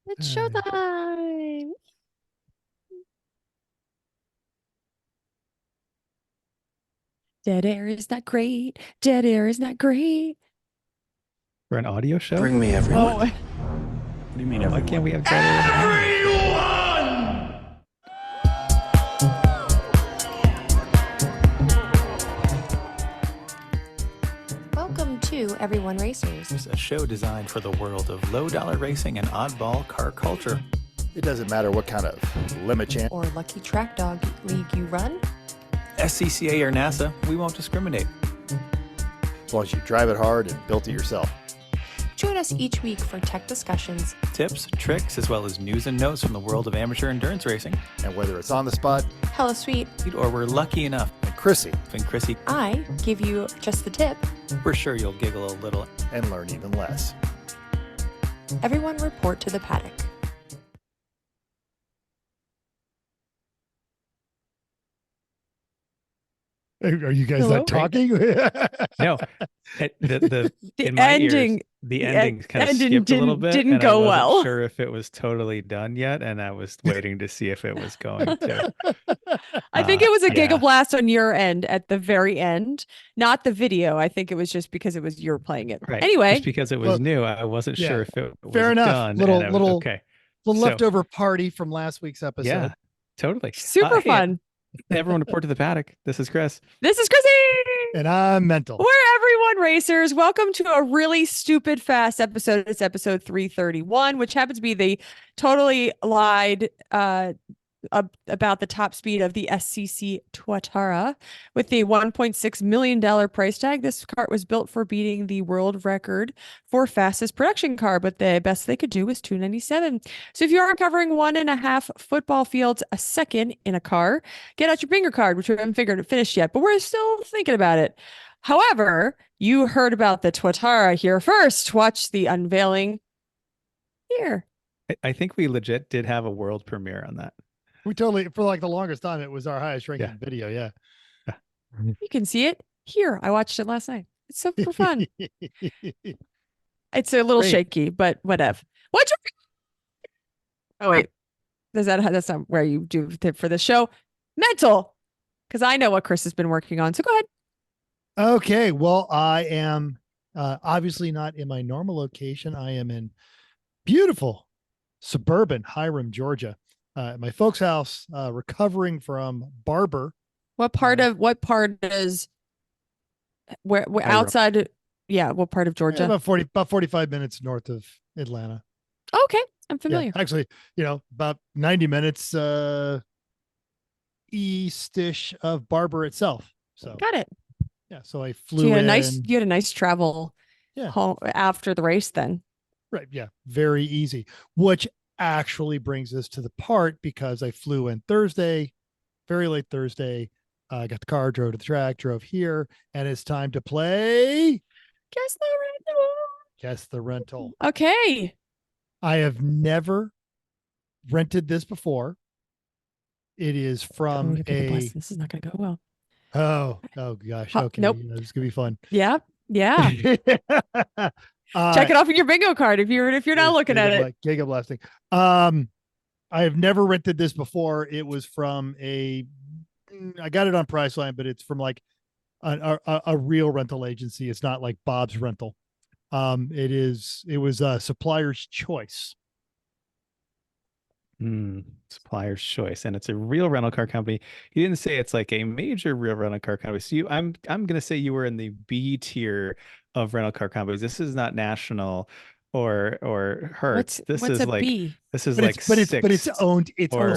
It's showtime. Dead air is not great. Dead air is not great. For an audio show? Bring me everyone. Oh, What do you mean Why everyone? can't we have dead air? welcome to Everyone Racers. It's a show designed for the world of low-dollar racing and oddball car culture. It doesn't matter what kind of limit chance. Or Lucky Track Dog League you run. SCCA or NASA, we won't discriminate. As long as you drive it hard and built it yourself. Join us each week for tech discussions. Tips, tricks, as well as news and notes from the world of amateur endurance racing. And whether it's on the spot, Hella sweet. Or we're lucky enough, and Chrissy, and Chrissy, I give you just the tip. we're sure you'll giggle a little. and learn even less. Everyone report to the paddock. Are you guys Hello? not talking? No, the The in my ending. ears, the the ending kind of ending skipped a little bit. didn't and go I wasn't well. sure if it was totally done yet, and I was waiting to see if it was going to. I think it was a yeah. Giga Blast on your end at the very end, not the video. I think it was just because it was you were playing it. Right. Anyway, Just because it was Well, new, I wasn't yeah, sure if it was fair enough. done. Little- and I was- little- okay. Little So- leftover party from last week's episode. Yeah, totally. super Hey, fun. everyone report to the paddock. This is Chris. This is Chrissy. And I'm mental. We're Everyone Racers. Welcome to a really stupid fast episode. It's episode 331, which happens to be the totally lied about the top speed of the SCC Tuatara with the $1.6 million price tag. This car was built for beating the world record for fastest production car, but the best they could do was 297. So if you are covering 1.5 football fields a second in a car, get out your bingo card, which we haven't finished yet, but we're still thinking about it. However, you heard about the Tuatara here first. Watch the unveiling here. I think we legit did have a world premiere on that. We totally, for like the longest time, it was our highest ranking Yeah. video. Yeah. You can see it here. I watched it last night. It's super fun. It's a little Great. shaky, but whatever. What's your... Oh, wait. That's not where you do tip for the show. Mental. Because I know what Chris has been working on. So go ahead. Okay. Well, I am obviously not in my normal location. I am in beautiful suburban Hiram, Georgia. At my folks' house, recovering from Barber. What part is where Hiram. outside? Yeah. What part of Yeah, Georgia? about 45 minutes north of Atlanta. Okay. I'm familiar. Yeah, actually, about 90 minutes east-ish of Barber itself. So Got it. yeah, so I So flew you had in. a nice travel Yeah. home after the race then. Right. Yeah. Very easy, which actually brings us to the part because I flew in Thursday, very late Thursday. I got the car, drove to the track, drove here, and it's time to play Guess the rental. Guess the Rental. Okay. I have never rented this before. It is from Oh, Giga Blast. a This is not going to go well. oh gosh. Okay. Nope. Yeah, this is gonna be fun. Yeah. Yeah. Check it off in your bingo card if you're not looking at it. Giga blasting. I have never rented this before. It was from I got it on Priceline, but it's from like a real rental agency. It's not like Bob's Rental. It was a supplier's choice. Supplier's choice, and it's a real rental car company. He didn't say it's like a major real rental car company. So I'm gonna say you were in the B tier of rental car companies. This is not National or Hertz. This what's is a like B? this is But like it's owned or by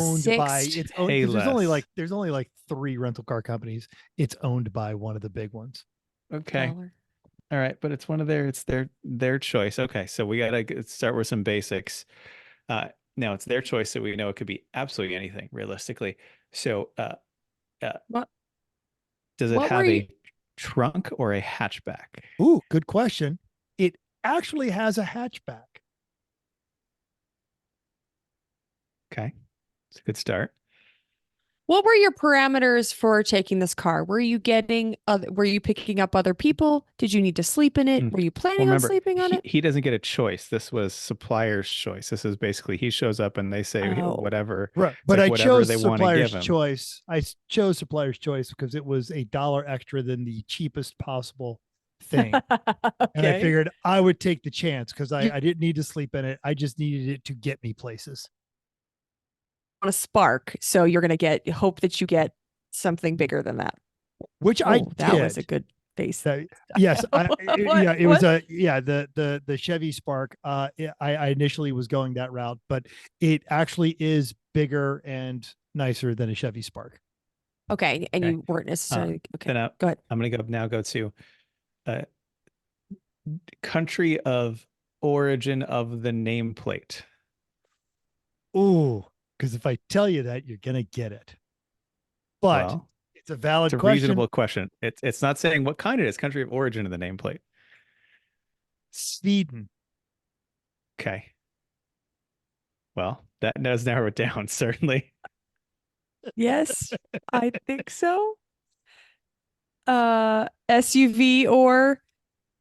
Sixt. it's owned 'cause Payless. there's only like 3 rental car companies. It's owned by one of the big ones. okay. Dollar. All right, but it's their choice. Okay, so we gotta start with some basics. Now it's their choice, so we know it could be absolutely anything realistically. So, What? does it What have were you- a trunk or a hatchback? Ooh, good question. It actually has a hatchback. Okay, it's a good start. What were your parameters for taking this car? Were you picking up other people? Did you need to sleep in it? Mm. Were you Well, planning on remember, sleeping on it? he doesn't get a choice. This was supplier's choice. This is basically he shows up and they say Oh, Right. It's But like I whatever chose they want to supplier's give him. choice. Chose supplier's choice because it was $1 extra than the cheapest possible thing. And I okay. figured I would take the chance because You I didn't need to sleep in it. I just needed it to get me places. want a spark, so you're gonna hope that you get something bigger than that. Which I Oh, that was a did. good face. Yes, What? it was the Chevy Spark. I initially was going that route, but it actually is bigger and nicer than a Chevy Spark. Okay, and Okay. you weren't necessarily okay. Then Go ahead. I'm gonna go to country of origin of the nameplate. Ooh, because if I tell you that, you're gonna get it. But Well, it's a valid it's a question. reasonable question. It's not saying what kind it is. Country of origin of the nameplate. Sweden. Okay. Well, that does narrow it down, certainly. Yes, I think so. SUV or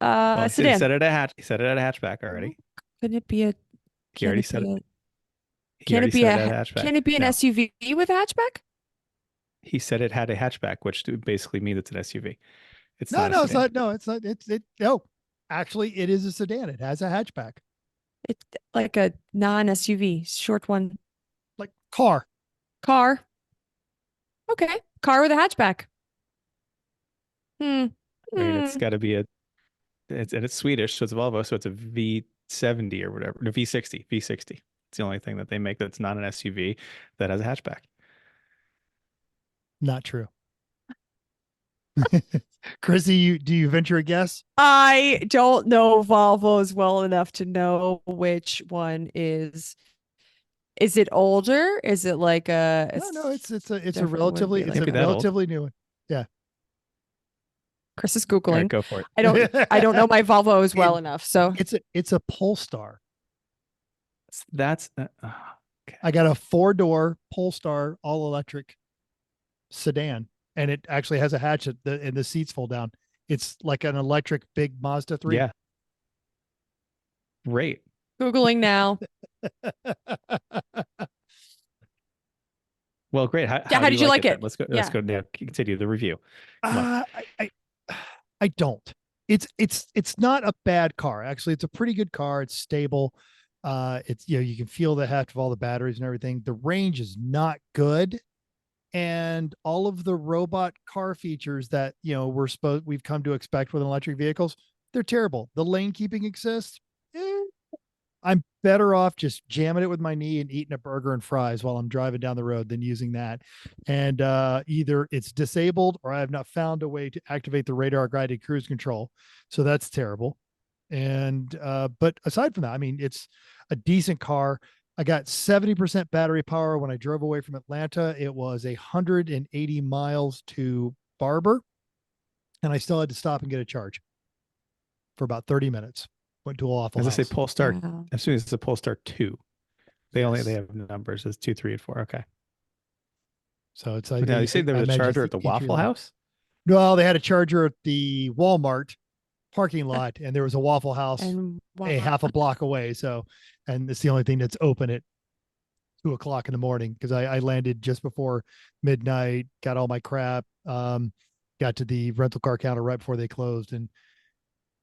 Well, he sedan. said it he said it at a hatchback already. Can it be a? He already said it. He Can already it be said a? it at a hatchback. Can it be an No. SUV with a hatchback? He said it had a hatchback, which basically means it's an SUV. It's No, not a no, it's sedan. not. No, it's not. No. Actually, it is a sedan. It has a hatchback, It's like a non-SUV, short one. like car. Car. Okay, car with a hatchback. Hmm. I mean, it's Hmm. got to be it's Swedish, so it's a Volvo, so it's a V70 or whatever, no, V60. V60. It's the only thing that they make that's not an SUV that has a hatchback. Not true. Chrissy, do you venture a guess? I don't know Volvos well enough to know which one is. Is it older? Is it like a? No, it's a definitely wouldn't be relatively like be a- that old. new one. Yeah. Chris is All right, Googling. go for it. I don't know my Volvos well enough. So It's a Polestar. That's okay. I got a 4-door Polestar all electric sedan, and it actually has a hatch and the seats fold down. It's like an electric big Mazda 3. Yeah, great. Googling now. Well, great. Yeah, How how do did you you like like it then? it? Let's go. Yeah. Let's go now. Continue the review. Come on. I don't. It's not a bad car. Actually, it's a pretty good car. It's stable. It's you can feel the heft of all the batteries and everything. The range is not good, and all of the robot car features that we've come to expect with electric vehicles, they're terrible. The lane keeping assist, I'm better off just jamming it with my knee and eating a burger and fries while I'm driving down the road than using that. And either it's disabled or I have not found a way to activate the radar guided cruise control. So that's terrible. And but aside from that, I mean, it's a decent car. I got 70% battery power when I drove away from Atlanta. It was 180 miles to Barber, and I still had to stop and get a charge for about 30 minutes. Went to a Waffle As I House. say, Polestar. Wow. As soon as it's a Polestar 2, they Yes. have numbers as 2, 3, and 4. Okay. So it's But now you say there was a charger at the Waffle House. No, they had a charger at the Walmart parking lot, and there was a Waffle House And a half a block away. So, and it's the only thing that's open at 2:00 in the morning because I landed just before midnight, got all my crap, got to the rental car counter right before they closed, and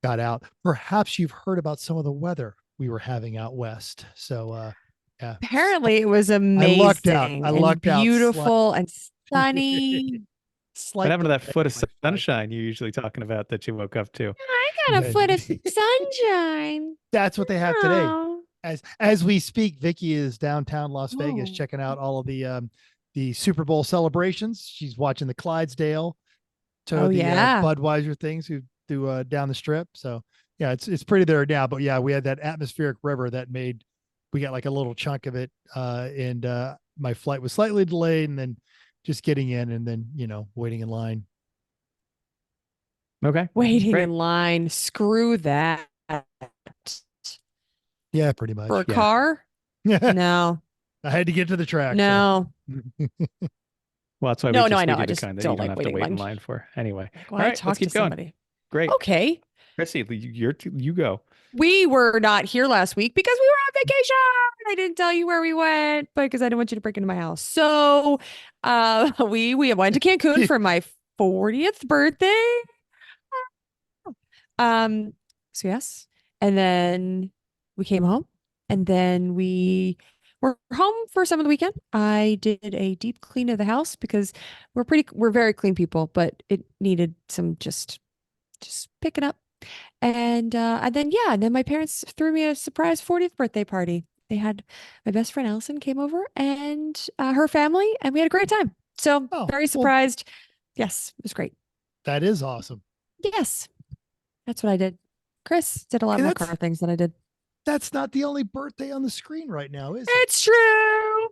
got out. Perhaps you've heard about some of the weather we were having out west. So, yeah. apparently it was amazing. I lucked out. I and lucked out beautiful and sunny. What happened to that foot of my flight. sunshine you're usually talking about that you woke up to? I got a foot of sunshine. That's what they have today. Oh. As we speak, Vicky is downtown Las Vegas Oh. checking out all of the Super Bowl celebrations. She's watching the Clydesdale to Oh, the yeah. Budweiser things who do down the strip. So yeah, it's pretty there now. But yeah, we had that atmospheric river that we got like a little chunk of it. And my flight was slightly delayed, and then just getting in, and then waiting in line. Okay. Waiting Great. in line. Screw that. Yeah, pretty much. For a Yeah. car? I No. had to get to the track. No. So. Well, that's why we No, just I know. gave you I the just kind that you don't don't like have to waiting wait in line. line for. Anyway. Like, All why right, let's talk to keep going. somebody? Great. Okay. Chrissy, you go. We were not here last week because we were on vacation. I didn't tell you where we went because I didn't want you to break into my house. So we went to Cancun for my 40th birthday. Um, so yes. And then we came home and then we were home for some of the weekend. I did a deep clean of the house because we're very clean people, but it needed some just pick it up. And then yeah, and then my parents threw me a surprise 40th birthday party. They had my best friend Allison came over and her family, and we had a great time. So Oh, very well, surprised. Yes, it was great. that is awesome. Yes, that's what I did. Chris did a lot Hey, more that's- car things than I did. That's not the only birthday on the screen right now, is it? It's true.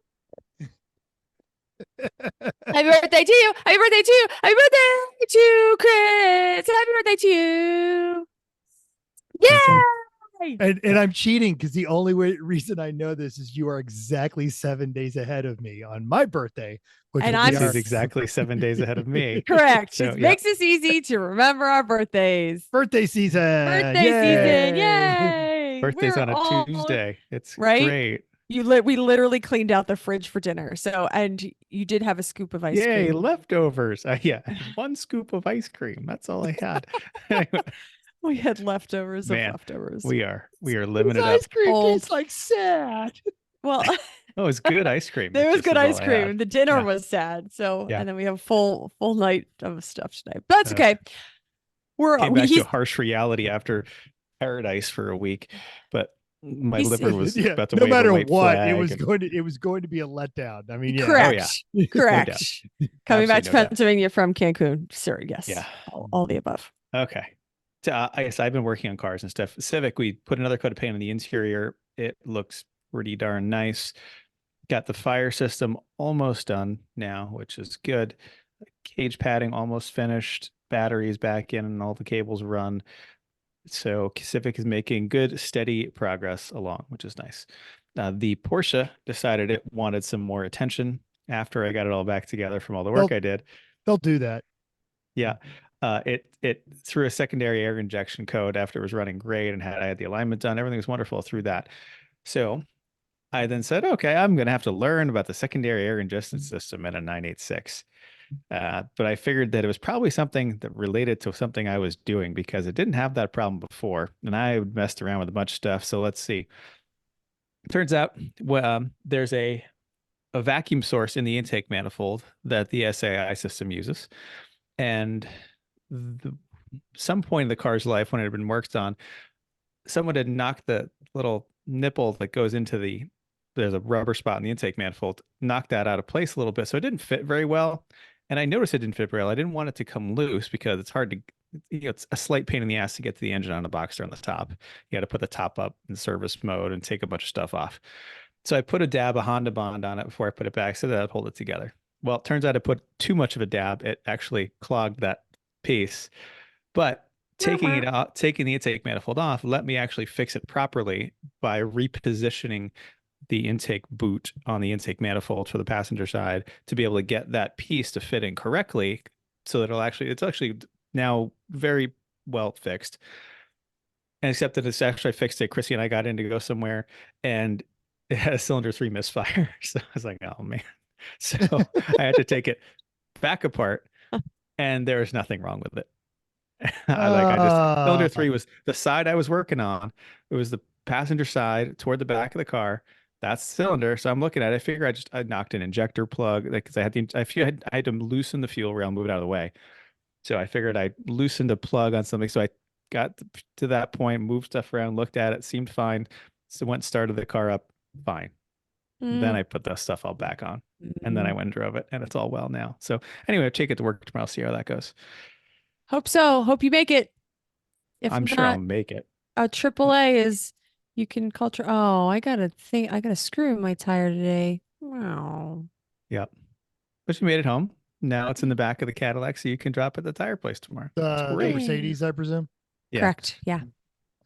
Happy birthday to you. Happy birthday to you. Happy birthday to Chris. Happy birthday to you. Yay! And I'm cheating because the only reason I know this is you are exactly 7 days ahead of me on my birthday, which And will I'm be This our is exactly 7 days ahead of me. correct. So, It yeah. makes this easy to remember our birthdays. birthday season. Birthday season. Yay. Birthday's We're on a all Tuesday. It's right. great. We literally cleaned out the fridge for dinner. So, and you did have a scoop of ice Yay, cream. leftovers. Yeah, one scoop of ice cream. That's all I had. Anyway, We had leftovers of man, leftovers. we are living it up. Ice cream Old. tastes like sad. Well, Oh, it's good ice cream. there It was just good is all ice I cream. had. The dinner Yeah. was sad. So, Yeah. and then we have full night of stuff tonight. But that's Uh, okay. Came back to He's a harsh reality after paradise for a week, but my He's- liver was Yeah, about to no wave a matter white what, flag. it was and- going to be a letdown. I mean, yeah. correct. Oh, yeah. Correct. doubt. Coming back Absolutely to no doubt. Pennsylvania from Cancun. Sir, yes. Yeah. All the above. Okay. So, I guess I've been working on cars and stuff. Civic, we put another coat of paint on the interior. It looks pretty darn nice. Got the fire system almost done now, which is good. Cage padding almost finished. Batteries back in and all the cables run. So Civic is making good, steady progress along, which is nice. The Porsche decided it wanted some more attention after I got it all back together from all the work I did. They'll do that. Yeah. It threw a secondary air injection code after it was running great and I had the alignment done. Everything was wonderful through that. So I then said, okay, I'm going to have to learn about the secondary air injection system in a 986. But I figured that it was probably something that related to something I was doing because it didn't have that problem before. And I messed around with a bunch of stuff. So let's see. Turns out there's a vacuum source in the intake manifold that the SAI system uses. And some point in the car's life when it had been worked on, someone had knocked the little nipple that goes into there's a rubber spot in the intake manifold, knocked that out of place a little bit. So it didn't fit very well. And I noticed it didn't fit very well. I didn't want it to come loose because it's hard to, it's a slight pain in the ass to get to the engine on the Boxster on the top. You got to put the top up in service mode and take a bunch of stuff off. So I put a dab of Honda Bond on it before I put it back so that I'd hold it together. Well, it turns out I put too much of a dab. It actually clogged that piece. But taking it out, taking the intake manifold off, let me actually fix it properly by repositioning the intake boot on the intake manifold for the passenger side to be able to get that piece to fit in correctly so that it's actually now very well fixed. And except that it's actually fixed it. Chrissy and I got in to go somewhere and it had a cylinder 3 misfire. So I was like, oh man. So I had to take it back apart and there was nothing wrong with it. Cylinder 3 was the side I was working on. It was the passenger side toward the back of the car. That's the cylinder. So I'm looking at it. I figure I knocked an injector plug because I had to loosen the fuel rail, move it out of the way. So I figured I loosened a plug on something. So I got to that point, moved stuff around, looked at it, seemed fine. So started the car up, fine. Then I put the stuff all back on, and then I went and drove it, and it's all well now. So anyway, I'll take it to work tomorrow, see how that goes. Hope so. Hope you make it. If I'm sure I'll make it. A AAA is you can call. I got a screw in my tire today. Wow. Yep. But you made it home. Now it's in the back of the Cadillac, so you can drop at the tire place tomorrow. The great. Mercedes, I presume. Yeah. Correct. Yeah.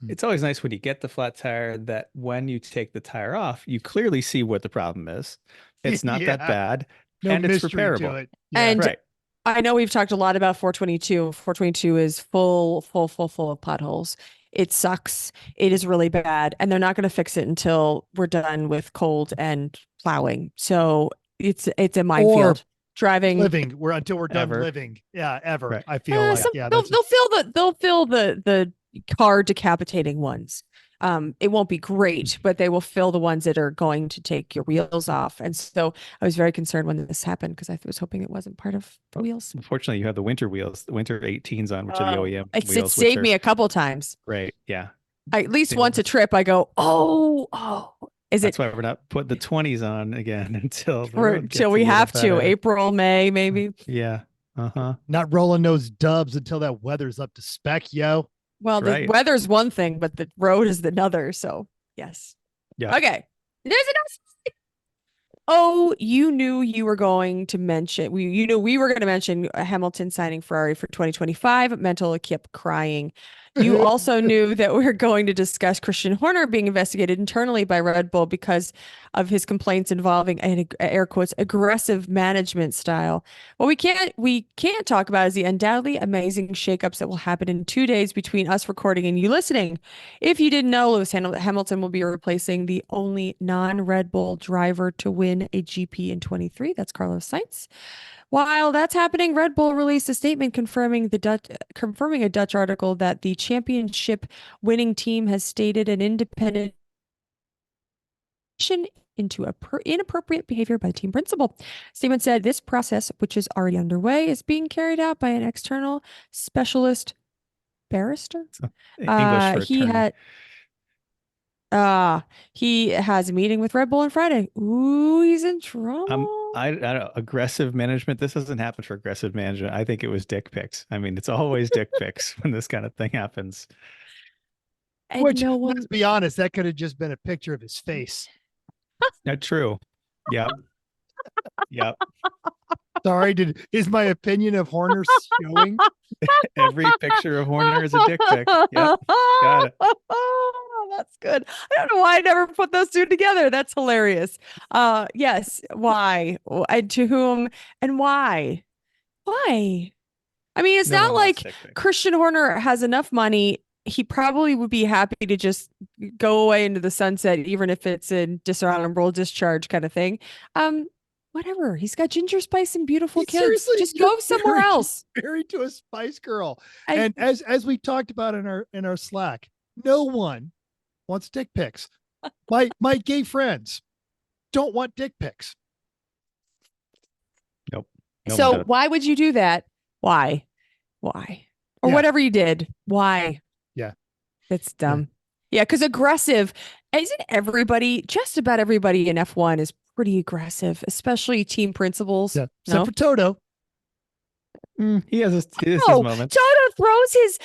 It's always nice when you get the flat tire that when you take the tire off, you clearly see what the problem is. It's not that Yeah. bad. No and it's mystery to repairable. it. Yeah. And Right. I know we've talked a lot about 422. 422 is full of potholes. It sucks. It is really bad. And they're not going to fix it until we're done with cold and plowing. So it's a minefield. Driving living. Until we're done Ever. living. Yeah, ever. Right. I feel like they'll fill the car decapitating ones. It won't be great, but they will fill the ones that are going to take your wheels off. And so I was very concerned when this happened because I was hoping it wasn't part of the wheels. Unfortunately, you have the winter wheels, the winter 18s on, which are the OEM It wheels. saved me a couple times. Right. Yeah. At least once a trip, I go, is That's it why we're not putting the 20s on again until we have to April, May, maybe. Yeah. Uh-huh. not rolling those dubs until that weather's up to spec, yo. Well, the Right. weather's one thing, but the road is another. So yes. Yeah. Okay. There's an Oh, you knew you were going to mention we were going to mention Hamilton signing Ferrari for 2025. Mental kept crying. You also knew that we were going to discuss Christian Horner being investigated internally by Red Bull because of his complaints involving an air quotes aggressive management style. What we can't talk about is the undoubtedly amazing shakeups that will happen in 2 days between us recording and you listening. If you didn't know, Lewis Hamilton will be replacing the only non-Red Bull driver to win a GP in 23. That's Carlos Sainz. While that's happening, Red Bull released a statement confirming a Dutch article that the championship winning team has stated an independent into inappropriate behavior by the team principal. Statement said this process, which is already underway, is being carried out by an external specialist barrister. English for He has a meeting with Red Bull on Friday. Ooh, he's in trouble. I don't know, aggressive management. This doesn't happen for aggressive management. I think it was dick pics. I mean, it's always dick pics when this kind of thing happens. And Which, let's be honest, that could have just been a picture of his face. Not true. Yep. Yep. Sorry, is my opinion of Horner showing? Every picture of Horner is a dick pic. Yep. Got it. That's good. I don't know why I never put those two together. That's hilarious. Yes. Why? And to whom? And why? Why? I mean, it's not like Christian Horner has enough money. He probably would be happy to just go away into the sunset, even if it's a dishonorable discharge kind of thing. Whatever. He's got ginger spice and beautiful kids. Just go somewhere else. Married to a Spice Girl. And as we talked about in our Slack, no one wants dick pics. My gay friends don't want dick pics. Nope. So why would you do that? Why? Or whatever you did. Why? Yeah. That's dumb. Yeah, because aggressive, isn't everybody, just about everybody in F1 is pretty aggressive, especially team principals. Yeah. Except for Toto. He has his moment. Toto throws his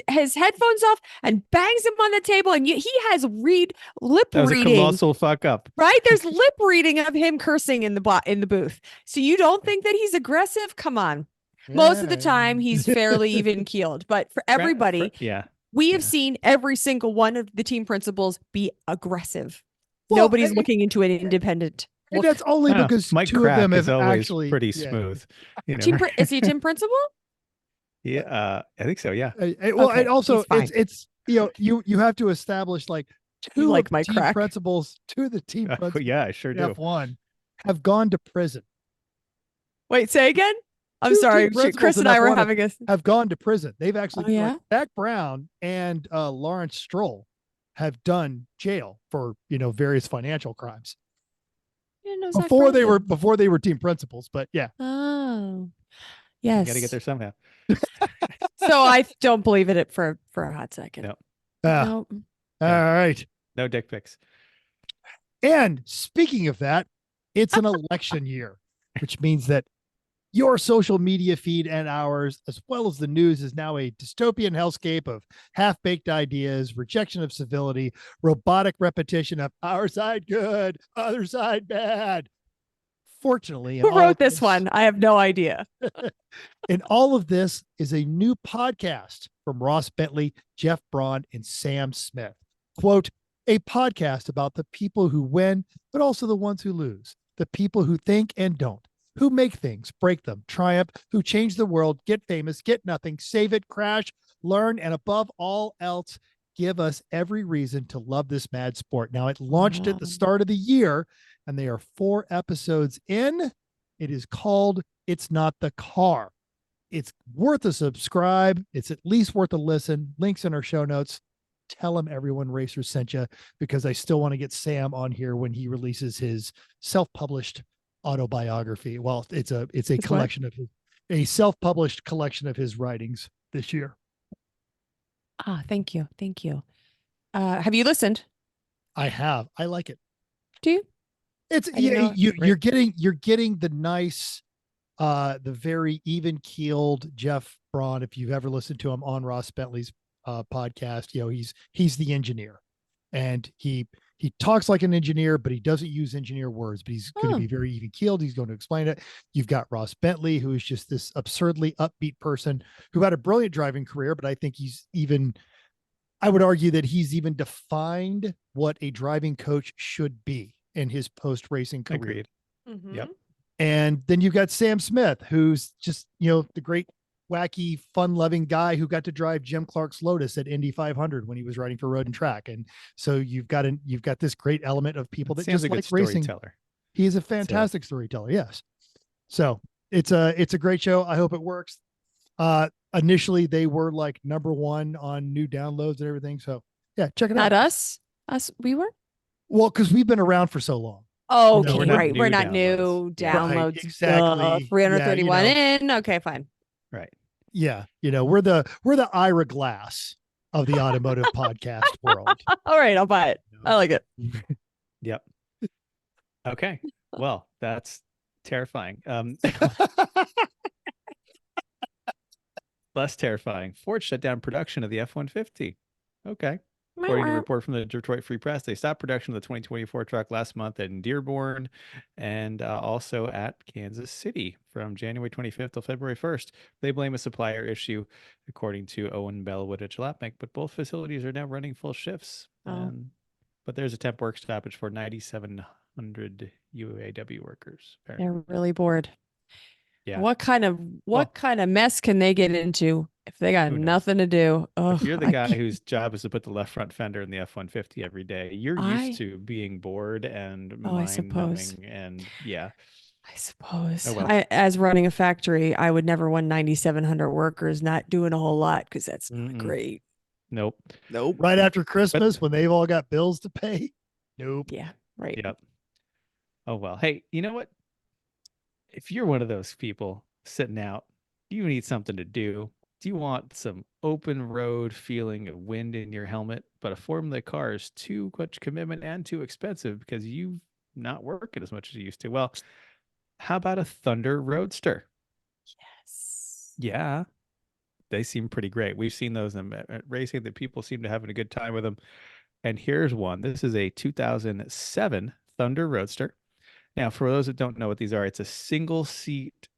his headphones off and bangs them on the table, and he has lip reading. That was a colossal fuck up. Right? There's lip reading of him cursing in the booth. So you don't think that he's aggressive? Come on. Most of the time, he's fairly even keeled. But for everybody, we have seen every single one of the team principals be aggressive. Well, nobody's looking into an independent. And that's only because Mike two Crack of them is have always actually pretty smooth. You know, is he a team principal? Yeah, I think so. Yeah. Well, and also it's you have to establish like two like Mike team principals. Two of the team principals. Yeah, I sure do. F1 have gone to prison. Wait, say again. I'm sorry. Chris and I were having have gone to prison. They've actually like Zach Brown and Lawrence Stroll have done jail for various financial crimes. Before they were team principals, but yeah. Oh, yes. You got to get there somehow. So I don't believe in it for a hot second. No. All right. No dick pics. And speaking of that, it's an election year, which means that your social media feed and ours, as well as the news, is now a dystopian hellscape of half-baked ideas, rejection of civility, robotic repetition of our side good, other side bad. Fortunately, who wrote this one? I have no idea. And all of this is a new podcast from Ross Bentley, Jeff Braun, and Sam Smith. Quote, a podcast about the people who win, but also the ones who lose. the people who think and don't, who make things, break them, triumph, who change the world, get famous, get nothing, save it, crash, learn, and above all else, give us every reason to love this mad sport. Now, it launched at the start of the year, and they are 4 episodes in. It is called It's Not the Car. It's worth a subscribe. It's at least worth a listen. Links in our show notes. Tell them everyone Racers sent you, because I still want to get Sam on here when he releases his self-published autobiography. Well, it's a collection of a self-published collection of his writings this year. Thank you. Have you listened? I have. I like it. Do you? It's you're getting the nice, the very even keeled Jeff Braun. If you've ever listened to him on Ross Bentley's podcast, he's the engineer, and he talks like an engineer, but he doesn't use engineer words, but he's going to be very even keeled. He's going to explain it. You've got Ross Bentley, who is just this absurdly upbeat person who had a brilliant driving career, but I think I would argue that he's even defined what a driving coach should be in his post-racing career. Agreed. Mm-hmm. Yep. And then you've got Sam Smith, who's just, the great, wacky, fun-loving guy who got to drive Jim Clark's Lotus at Indy 500 when he was riding for Road and Track. And so you've got this great element of people that Sam's just a like good racing. storyteller. He is a fantastic storyteller. Yes. So it's a great show. I hope it works. Initially they were like #1 on new downloads and everything. So yeah, check it out. Not us. We were. Well, because we've been around for so long. Oh, No, okay, we're not right. new We're not downloads. new downloads. Right, exactly. 331 Yeah, in. Okay, fine. Right. Yeah. We're the Ira Glass of the automotive podcast world. All right, I'll buy it. I like it. Yep. Okay. Well, that's terrifying. Less terrifying. Ford shut down production of the F-150. Okay. According to a report from the Detroit Free Press, they stopped production of the 2024 truck last month in Dearborn and also at Kansas City from January 25th till February 1st. They blame a supplier issue, according to Owen Bellwood at Jalopnik, but both facilities are now running full shifts. But there's a temp work stoppage for 9,700 UAW workers. Apparently. They're really bored. Yeah. What kind of mess can they get into if they got nothing to do? If you're the guy whose job is to put the left front fender in the F-150 every day, you're used to being bored and mind-numbing, and yeah. I suppose. Oh, well. As running a factory, I would never want 9,700 workers not doing a whole lot, because that's not great. Nope. Right after Christmas, when they've all got bills to pay. Nope. Yeah. Right. Yep. Oh, well. Hey, you know what? If you're one of those people sitting out, you need something to do. Do you want some open road feeling of wind in your helmet, but a Formula car is too much commitment and too expensive because you've not working as much as you used to? Well, how about a Thunder Roadster? Yes. Yeah. They seem pretty great. We've seen those at racing, that people seem to having a good time with them. And here's one. This is a 2007 Thunder Roadster. Now, for those that don't know what these are, it's a single seat,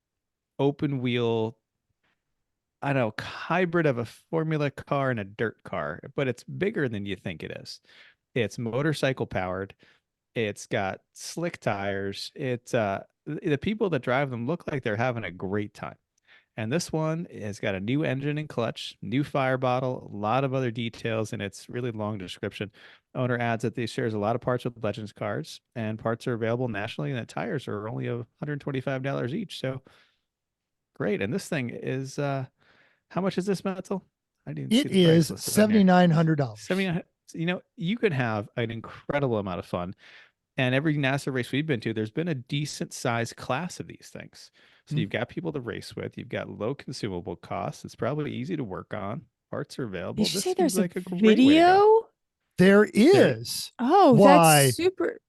open wheel, I don't know, hybrid of a Formula car and a dirt car, but it's bigger than you think it is. It's motorcycle powered. It's got slick tires. It's the people that drive them look like they're having a great time. And this one has got a new engine and clutch, new fire bottle, a lot of other details, and it's really long description. Owner adds that they shares a lot of parts with Legends cars, and parts are available nationally, and the tires are only $125 each. So great. And this thing is, how much is this, Mental? I didn't see the price is listed on here. $7,900. You could have an incredible amount of fun. And every NASA race we've been to, there's been a decent sized class of these things. So you've got people to race with. You've got low consumable costs. It's probably easy to work on. Parts are available. Did you say seems there's like a great way to go. video? There is. Oh, Why? that's super.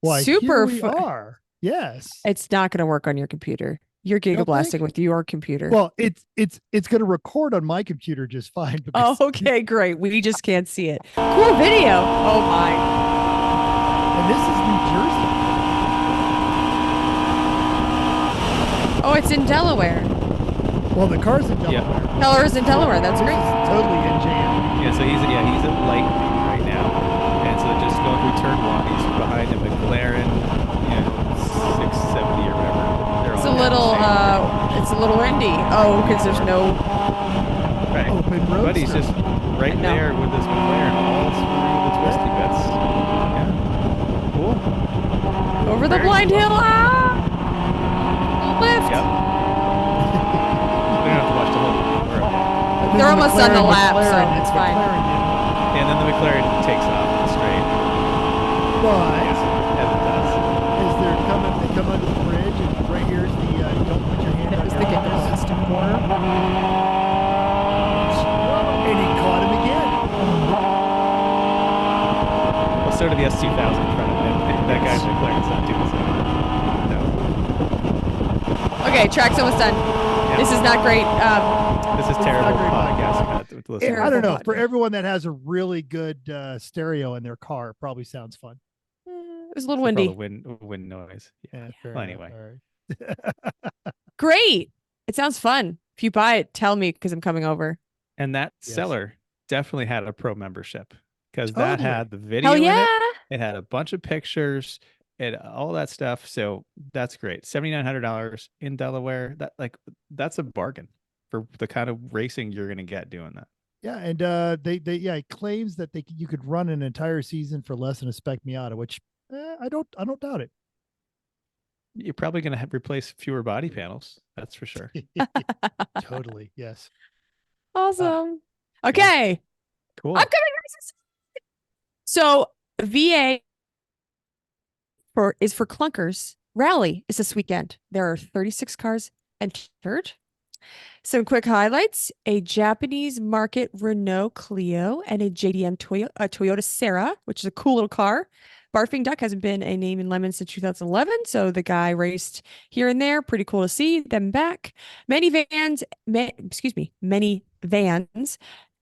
Why, super here we fun. are. Yes. It's not going to work on your computer. You're Don't gigablasting think? with your computer. Well, it's going to record on my computer just fine. Oh, Because, okay, great. We just can't see it. Cool video. Oh my. and this is New Jersey. Oh, it's in Delaware. Well, the car's in Yeah. Delaware. Delaware's in Delaware. That's great. Totally NJM. Yeah, so he's at Lightning right now. And so just going through turn one, he's behind a McLaren, 670 or whatever. They're It's all a little it's a little windy. Oh, because there's no right. Open roadster. But he's just right I know. there with his McLaren all through the twisty bits. Yeah. Cool. over the Very blind cool. hill. Ah! Lift. Yep. We don't have to watch the whole thing. They're almost done the lap, so McLaren- it's fine. McLaren did it. And then the McLaren takes off straight. But Yeah, as it does. as they're coming, they come under the bridge, and right here's the don't put your hand That on was your the gas get system corner. And he caught him again. Well, so did the S2000 in front of him. That guy's McLaren's not doing so. No. Okay, track's almost done. This is not great. This is terrible not great podcast. To listen to. I don't know. Terrible For podcast. everyone that has a really good stereo in their car, it probably sounds fun. It was a little It's probably windy. wind noise. Yeah. Fair Well, enough. anyway. All right. Great. It sounds fun. If you buy it, tell me because I'm coming over. And that Yes. seller definitely had a pro membership because that Totally. had the video Hell in yeah. it. It had a bunch of pictures and all that stuff. So that's great. $7,900 in Delaware. That's a bargain for the kind of racing you're going to get doing that. Yeah, and it claims that you could run an entire season for less than a Spec Miata, which I don't doubt it. You're probably going to replace fewer body panels. That's for sure. Totally, yes. Awesome. Okay. Cool. Upcoming races. So VA is for clunkers. Rally is this weekend. There are 36 cars entered. Some quick highlights: a Japanese market Renault Clio and a JDM Toyota Serra, which is a cool little car. Barfing Duck hasn't been a name in Lemon since 2011, so the guy raced here and there. Pretty cool to see them back. Many vans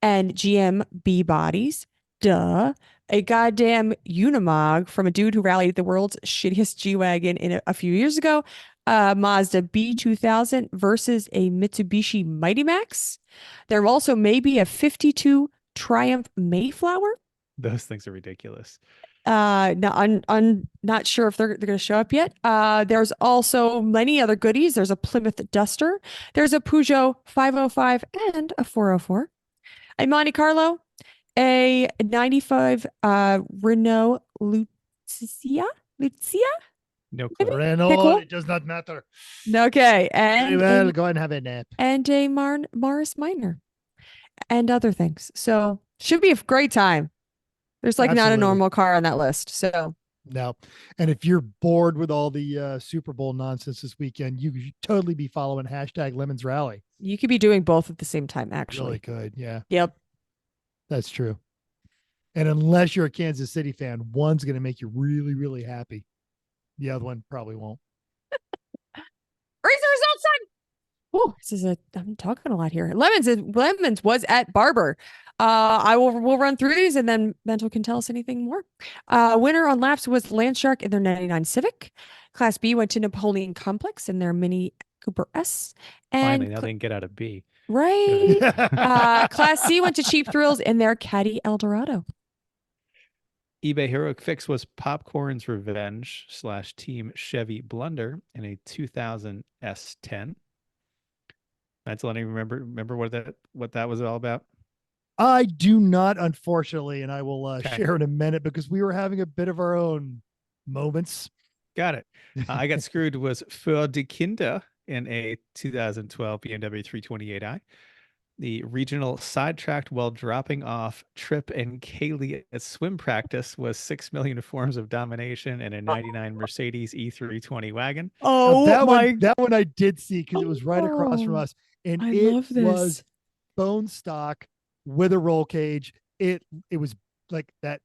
and GM B bodies. Duh. A goddamn Unimog from a dude who rallied the world's shittiest G-Wagon a few years ago. Mazda B2000 versus a Mitsubishi Mighty Max. There also may be a 52 Triumph Mayflower. Those things are ridiculous. No, I'm not sure if they're going to show up yet. There's also many other goodies. There's a Plymouth Duster. There's a Peugeot 505 and a 404. A Monte Carlo, a 95 Renault Lucia. No clue. Renault, cool. it does not matter. Okay, Very and well, go ahead and have a nap. a Morris Minor and other things. So should be a great time. There's not a Absolutely. normal car on that list. So No. And if you're bored with all the Super Bowl nonsense this weekend, you should totally be following #Lemons Rally. you could be doing both at the same time, actually. Really good. Yeah, Yep. that's true. And unless you're a Kansas City fan, one's going to make you really, really happy. The other one probably won't. Race the results time. Oh, I'm talking a lot here. Lemons was at Barber. We'll run through these and then Mental can tell us anything more. Winner on laps was Landshark in their 99 Civic. Class B went to Napoleon Complex in their Mini Cooper S. And Finally, now they can get out of B. right. Class C went to Cheap Thrills in their Caddy Eldorado. eBay Heroic Fix was Popcorn's Revenge / Team Chevy Blunder in a 2000 S10. That's letting you remember what that was all about. I do not, unfortunately, and I will Okay. share in a minute because we were having a bit of our own moments. Got it. I got screwed was Für die Kinder in a 2012 BMW 328i. The regional sidetracked while dropping off Trip and Kaylee at swim practice was 6 million forms of domination in a 99 Mercedes E320 wagon. Oh, Now, that one I did see because it was right across from Oh, us, and I it love this. was bone stock with a roll cage. It was like that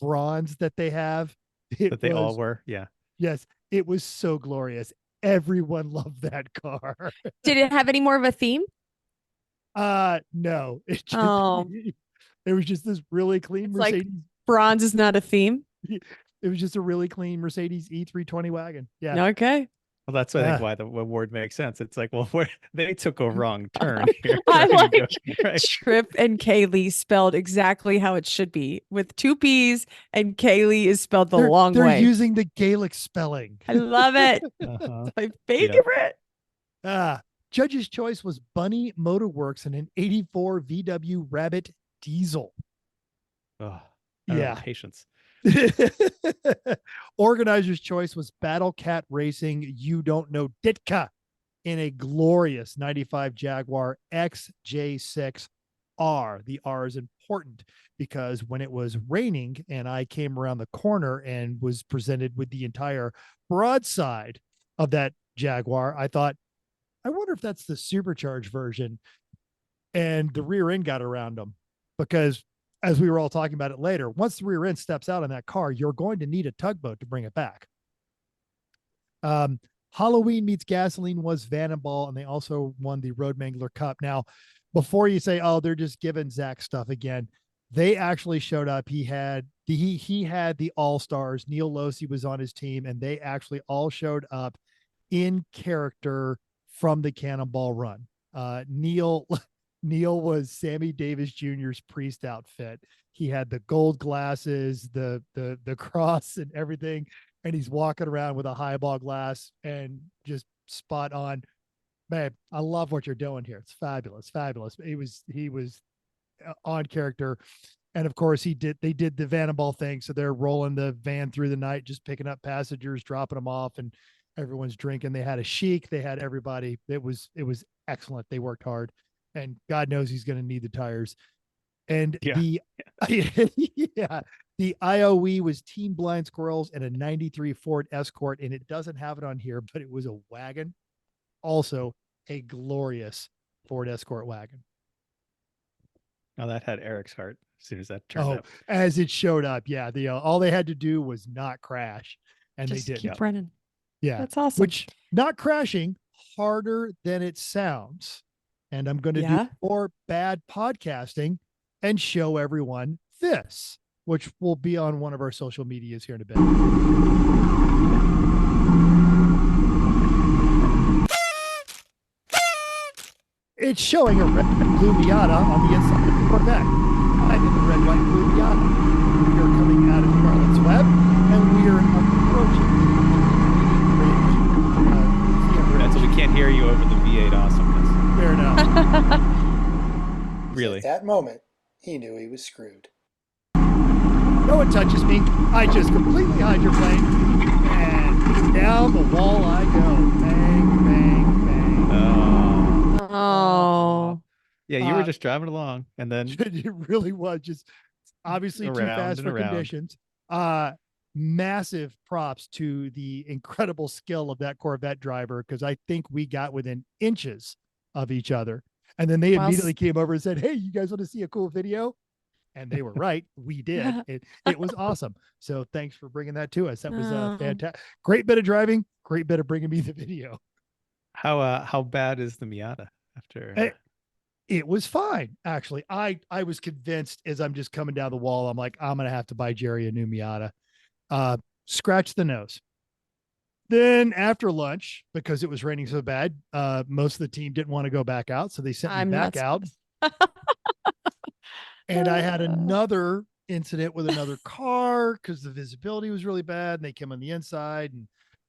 bronze that they have. That they all were. Yeah. Yes, it was so glorious. Everyone loved that car. Did it have any more of a theme? No, it just, Oh. it was just this really clean It's like- Mercedes. Bronze is not a theme. It was just a really clean Mercedes E320 wagon. Yeah. Okay. Well, that's I think why the award makes sense. It's like, well, they took a wrong turn here. I trying to like right? Trip and Kaylee spelled exactly how it should be, with 2 P's, and Kaylee is spelled the long They're way. using the Gaelic spelling. I love it. Uh-huh. It's my favorite. Judge's choice was Bunny Motorworks and an 84 VW Rabbit diesel. Oh, I don't Yeah. have patience. Organizer's choice was Battle Cat Racing. You don't know Ditka in a glorious 95 Jaguar XJ6R. The R is important because when it was raining and I came around the corner and was presented with the entire broadside of that Jaguar, I thought, I wonder if that's the supercharged version. And the rear end got around them because, as we were all talking about it later, once the rear end steps out on that car, you're going to need a tugboat to bring it back. Halloween Meets Gasoline was Vandenball, and they also won the Road Mangler Cup. Now, before you say, oh, they're just giving Zach stuff again, they actually showed up. He had the All-Stars. Neil Losi was on his team, and they actually all showed up in character from the Cannonball Run. Neil was Sammy Davis Jr.'s priest outfit. He had the gold glasses, the cross and everything. And he's walking around with a highball glass and just spot on. Babe, I love what you're doing here. It's fabulous. Fabulous. He was on character. And of course they did the Vandenball thing. So they're rolling the van through the night, just picking up passengers, dropping them off, and everyone's drinking. They had a chic, they had everybody. It was excellent. They worked hard. And God knows he's going to need the tires. And the IOE was Team Blind Squirrels and a 93 Ford Escort. And it doesn't have it on here, but it was a wagon. Also a glorious Ford Escort wagon. Oh, that had Eric's heart as soon as that turned up. As it showed up. Yeah. All they had to do was not crash. And Just they did. keep running. Yeah. That's awesome. Which, not crashing, harder than it sounds. And I'm going to do more bad podcasting and show everyone this, which will be on one of our social medias here in a bit. It's showing a red and blue Miata on the inside of the Corvette. I'm in the red, white, blue Miata. We are coming out of Charlotte's Web, and we are approaching the bridge. That's why we can't hear you over the V8 awesomeness. Fair enough. Really? At that moment, he knew he was screwed. No one touches me. I just completely hydroplane, and down the wall I go. Bang, bang, bang. Oh. Yeah, you were just driving along, and then it really was just obviously too fast for conditions. Massive props to the incredible skill of that Corvette driver, because I think we got within inches of each other. And then they immediately came over and said, hey, you guys want to see a cool video? And they were right. We did. It was awesome. So thanks for bringing that to us. That was fantastic. Great bit of driving. Great bit of bringing me the video. How bad is the Miata after? It was fine, actually. I was convinced as I'm just coming down the wall, I'm like, I'm going to have to buy Jerry a new Miata. Scratch the nose. Then after lunch, because it was raining so bad, most of the team didn't want to go back out. So they sent me back out. And I had another incident with another car because the visibility was really bad. And they came on the inside and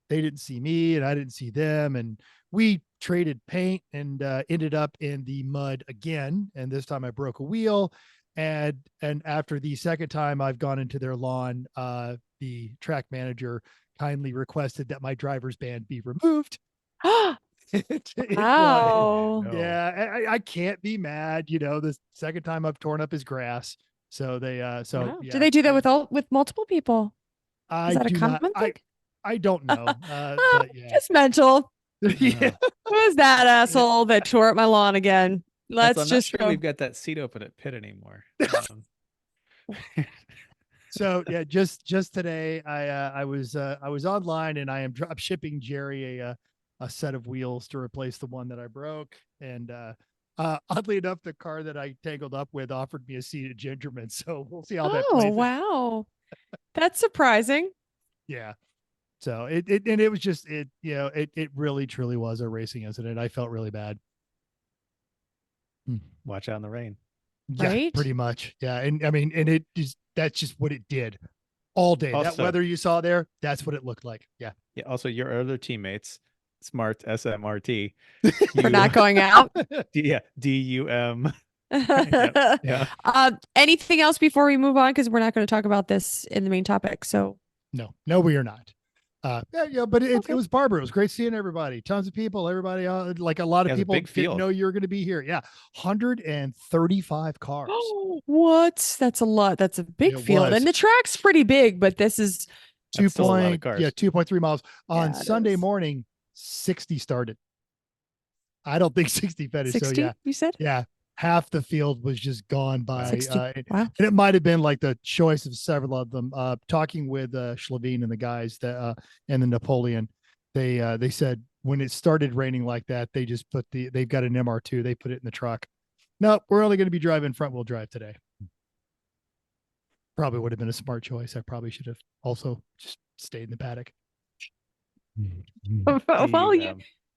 they didn't see me and I didn't see them. And we traded paint and ended up in the mud again. And this time I broke a wheel. And after the second time I've gone into their lawn, the track manager kindly requested that my driver's band be removed. Wow. Yeah, I can't be mad. The second time I've torn up his grass. So they Wow. Do they do that with multiple people? Is that a common thing? I don't know. But yeah. Just mental. Yeah. Who is that asshole that tore up my lawn again? I'm not sure we've got that seat open at Pitt anymore. So yeah, just today I was online and I'm drop shipping Jerry a set of wheels to replace the one that I broke. And oddly enough, the car that I tangled up with offered me a seat at Gingerman. So we'll see how that plays. Oh, wow. That's surprising. Yeah. So it was just, it really truly was a racing incident. I felt really bad. Watch out in the rain. Yeah, Right? pretty much. Yeah. And I mean, that's just what it did all day. That Also- weather you saw there, that's what it looked like. Yeah. Yeah. Also, your other teammates, Smart SMRT, We're not going out. yeah, DUM. Yeah. Anything else before we move on? Because we're not going to talk about this in the main topic. So No, we are not. But it Okay. was Barbara. It was great seeing everybody. Tons of people. Everybody, like a lot Yeah, of it was a people big didn't field. know you were going to be here. Yeah, 135 cars. what? That's a lot. That's a big It field, was. and the track's pretty big. But this is That's still a lot of cars. 2.3 miles on Yeah, it Sunday is. morning. 60 started. I don't think 60 finished. 60. So yeah, You said yeah, half the field was just gone by. 60. Wow. And it might have been like the choice of several of them. Talking with Schlavine and the guys that and the Napoleon, they said when it started raining like that, they just they've got an MR2. They put it in the truck. No, we're only going to be driving front wheel drive today. Probably would have been a smart choice. I probably should have also just stayed in the paddock. Well,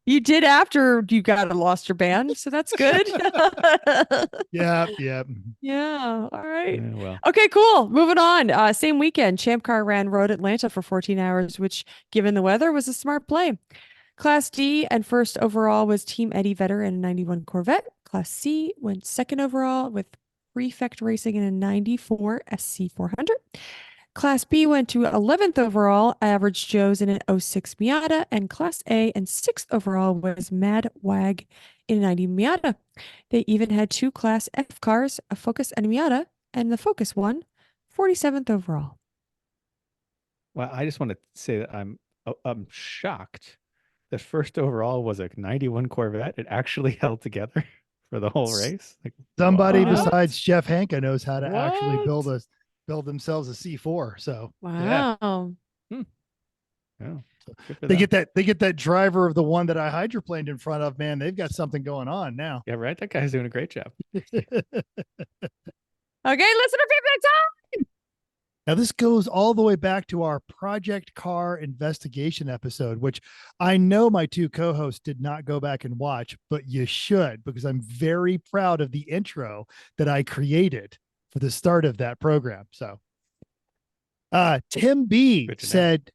you did after you got lost your band, so that's good. Yeah. Yeah. All right. Yeah, well, Okay, cool. Moving on. Same weekend, Champ Car ran Road Atlanta for 14 hours, which, given the weather, was a smart play. Class D and first overall was Team Eddie Vedder in a 91 Corvette. Class C went second overall with Prefect Racing in a 94 SC 400. Class B went to 11th overall, Average Joe's in an 06 Miata, and Class A and 6th overall was Mad Wag in a 90 Miata. They even had two Class F cars, a Focus and a Miata, and the Focus won 47th overall. well, I just want to say that I'm shocked that first overall was a 91 Corvette. It actually held together for the whole race. Like, Somebody what? besides Jeff Hanka knows how to actually What? build themselves a C4. So Wow. Yeah, good for they them. get that driver of the one that I hydroplaned in front of, man. They've got something going on now. Yeah, right. That guy's doing a great job. Okay, listener feedback time. Now, this goes all the way back to our Project Car investigation episode, which I know my two co-hosts did not go back and watch, but you should, because I'm very proud of the intro that I created for the start of that program. So Tim B Good to know. said,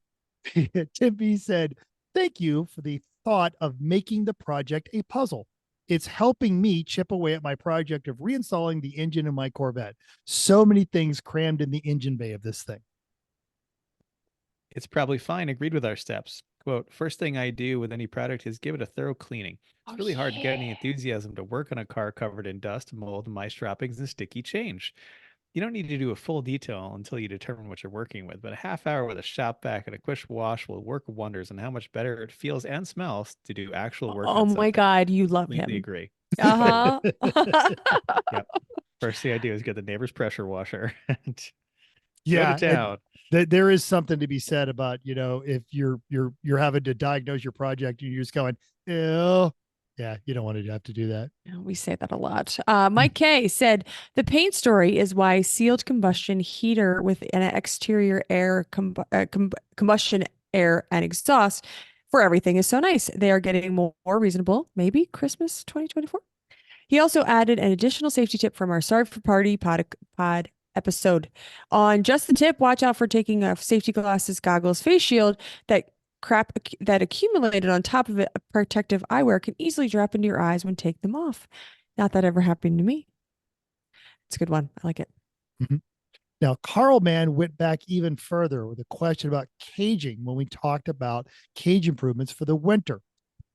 Tim B said, thank you for the thought of making the project a puzzle. It's helping me chip away at my project of reinstalling the engine in my Corvette. So many things crammed in the engine bay of this thing. It's probably fine. Agreed with our steps. Quote, first thing I do with any product is give it a thorough cleaning. It's really hard to get any enthusiasm to work on a car covered in dust, mold, mice droppings, and sticky change. You don't need to do a full detail until you determine what you're working with, but a half hour with a shop vac and a quick wash will work wonders on how much better it feels and smells to do actual work. Oh my God, you love Completely him. agree. Uh-huh. Yep. First thing I do is get the neighbor's pressure washer and Yeah, go to town. there is something to be said about, if you're having to diagnose your project and you're just going, ew. Yeah, you don't want to have to do that. We say that a lot. Mike K said the paint story is why sealed combustion heater with an exterior air combustion air and exhaust for everything is so nice. They are getting more reasonable. Maybe Christmas 2024. He also added an additional safety tip from our Sorry for Party pod episode. On just the tip, watch out for taking off safety glasses, goggles, face shield. That crap that accumulated on top of it, protective eyewear can easily drop into your eyes when take them off. Not that ever happened to me. It's a good one. I like it. Now, Carl Mann went back even further with a question about caging when we talked about cage improvements for the winter.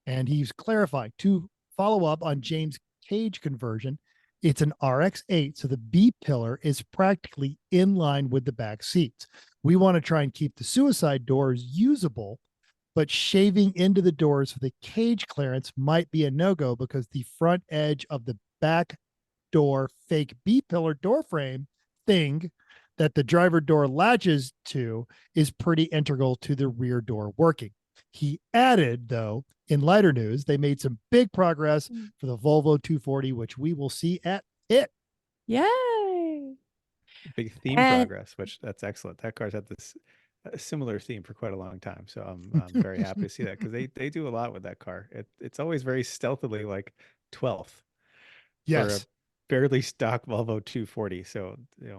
And he's clarifying to follow up on James' cage conversion. It's an RX-8, so the B pillar is practically in line with the back seats. We want to try and keep the suicide doors usable, but shaving into the doors for the cage clearance might be a no-go because the front edge of the back door fake B pillar door frame thing that the driver door latches to is pretty integral to the rear door working. He added, though, in lighter news, they made some big progress for the Volvo 240, which we will see at it. Yay! Big theme And- progress, which that's excellent. That car's had this a similar theme for quite a long time. So I'm very happy to see that because they do a lot with that car. It's always very stealthily like 12th for a Yes. barely stock Volvo 240. So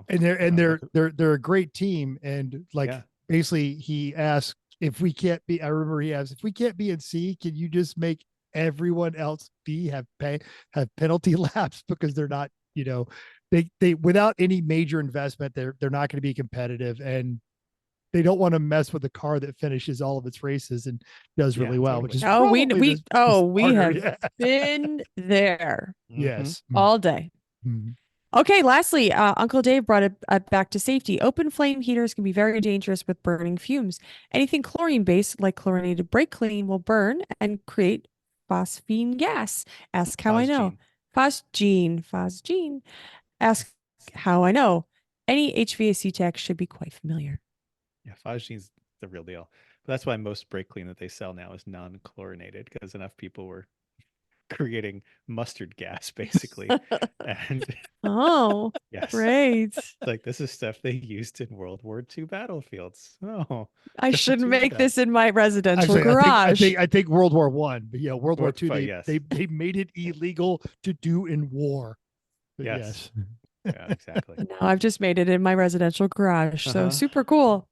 And they're look- they're a great team. And like yeah, basically he asked if we can't be, I remember he asked, if we can't be in C, can you just make everyone else B have penalty laps because they're not, they without any major investment, they're not going to be competitive, and they don't want to mess with the car that finishes all of its races and does really yeah, well, which totally. is Oh, probably we smarter. have Yeah. been there Mhm. Yes. all day. Mhm. Okay, lastly, Uncle Dave brought it back to safety. Open flame heaters can be very dangerous with burning fumes. Anything chlorine-based, like chlorinated brake clean, will burn and create phosphine gas. Ask how I know. Phosgene. Ask how I know. Any HVAC tech should be quite familiar. Yeah, Phosgene's the real deal. But that's why most brake clean that they sell now is non-chlorinated because enough people were creating mustard gas basically. And Oh, yes, great. like this is stuff they used in World War II battlefields. Oh, I don't shouldn't do make that. this in my residential Actually, garage. I think World War One, but yeah, World War Two, Yes. they made it illegal to do in war. But Yes. yes. Yeah, exactly. Now I've just made it in my residential garage. So Uh-huh. super cool.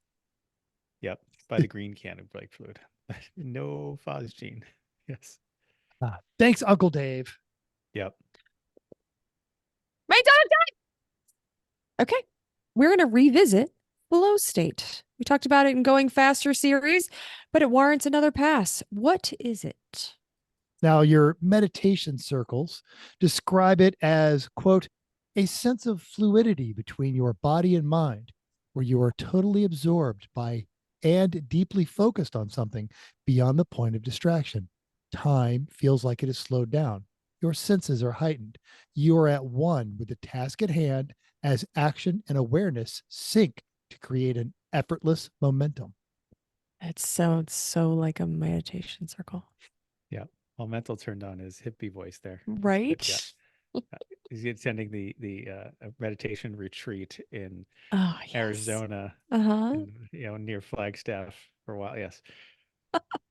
Yep. By the green can of brake fluid. No Phosgene. Yes. Thanks, Uncle Dave. Yep. My dog. Okay. We're going to revisit flow state. We talked about it in Going Faster series, but it warrants another pass. What is it? Now, your meditation circles describe it as, quote, a sense of fluidity between your body and mind, where you are totally absorbed by and deeply focused on something beyond the point of distraction. Time feels like it is slowed down. Your senses are heightened. You are at one with the task at hand as action and awareness sync to create an effortless momentum. It sounds so like a meditation circle, Yep. Well, mental turned on his hippie voice there. That's good. right? Yeah. He's attending the meditation retreat in Oh, yes. Arizona, Uh-huh. near Flagstaff for a while. Yes.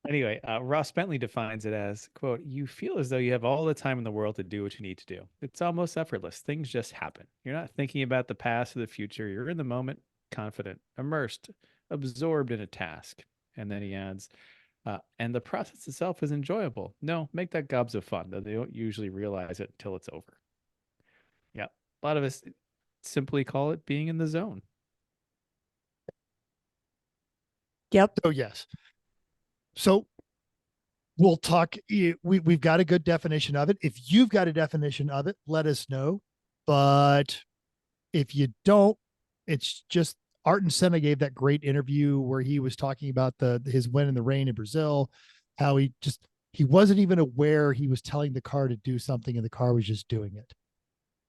Anyway, Ross Bentley defines it as, quote, you feel as though you have all the time in the world to do what you need to do. It's almost effortless. Things just happen. You're not thinking about the past or the future. You're in the moment, confident, immersed, absorbed in a task. And then he adds, and the process itself is enjoyable. No, make that gobs of fun, though they don't usually realize it until it's over. Yeah. A lot of us simply call it being in the zone. Yep. So, yes. So, we'll talk. We've got a good definition of it. If you've got a definition of it, let us know. But if you don't, it's just Art and Senna gave that great interview where he was talking about his win in the rain in Brazil, how he wasn't even aware he was telling the car to do something and the car was just doing it.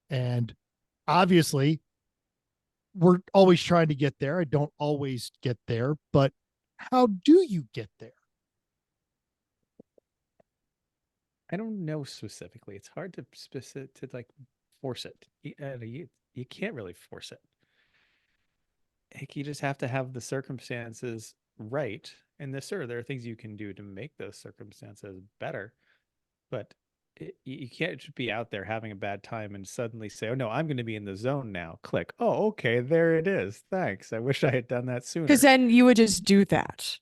And obviously, we're always trying to get there. I don't always get there, but how do you get there? I don't know specifically. It's hard to like force it. You can't really force it. Like, you just have to have the circumstances right. And there are things you can do to make those circumstances better, but you can't just be out there having a bad time and suddenly say, "Oh no, I'm going to be in the zone now." Click. Oh, okay, there it is. Thanks. I wish I had done that sooner. Because then you would just do that.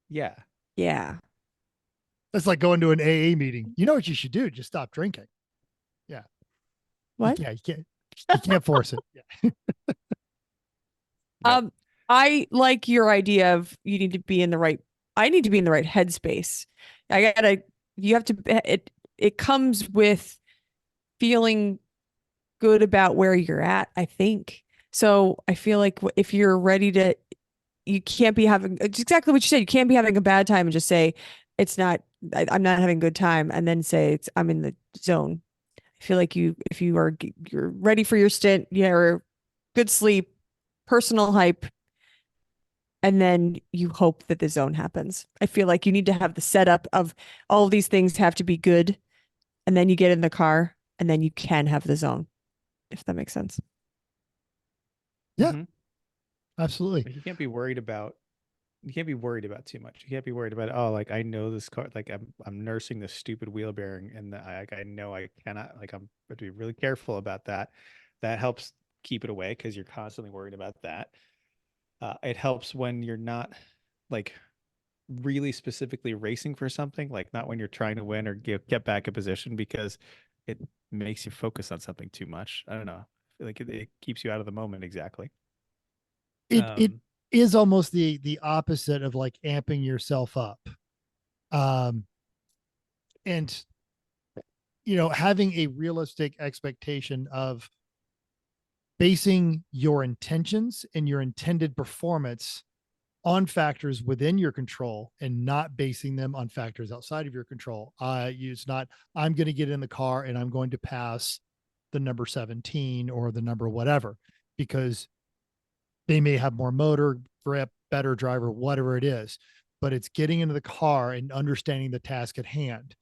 Yeah. Yeah. That's like going to an AA meeting. You know what you should do? Just stop drinking. Yeah. What? Yeah, you can't force it. Yeah. Nope. I like your idea of I need to be in the right headspace. You have to, it comes with feeling good about where you're at, I think. So I feel like if you're ready to, you can't be having, it's exactly what you said. You can't be having a bad time and just say, I'm not having a good time. And then say I'm in the zone. I feel like you're ready for your stint, or good sleep, personal hype, and then you hope that the zone happens. I feel like you need to have the setup of all of these things have to be good, and then you get in the car, and then you can have the zone, if that makes sense. Yeah. Mhm. Absolutely. Like, you can't be worried about you can't be worried about too much. You can't be worried about, oh, like I know this car, like I'm nursing this stupid wheel bearing, and I know I cannot, like I'm going to be really careful about that. That helps keep it away because you're constantly worried about that. It helps when you're not like really specifically racing for something, like not when you're trying to win or get back a position, because it makes you focus on something too much. I don't know. I feel like it keeps you out of the moment exactly. It is almost the opposite of like amping yourself up. Um, and having a realistic expectation of basing your intentions and your intended performance on factors within your control and not basing them on factors outside of your control. It's not, I'm going to get in the car and I'm going to pass the number 17 or the number whatever, because they may have more motor, grip, better driver, whatever it is. But it's getting into the car and understanding the task at hand.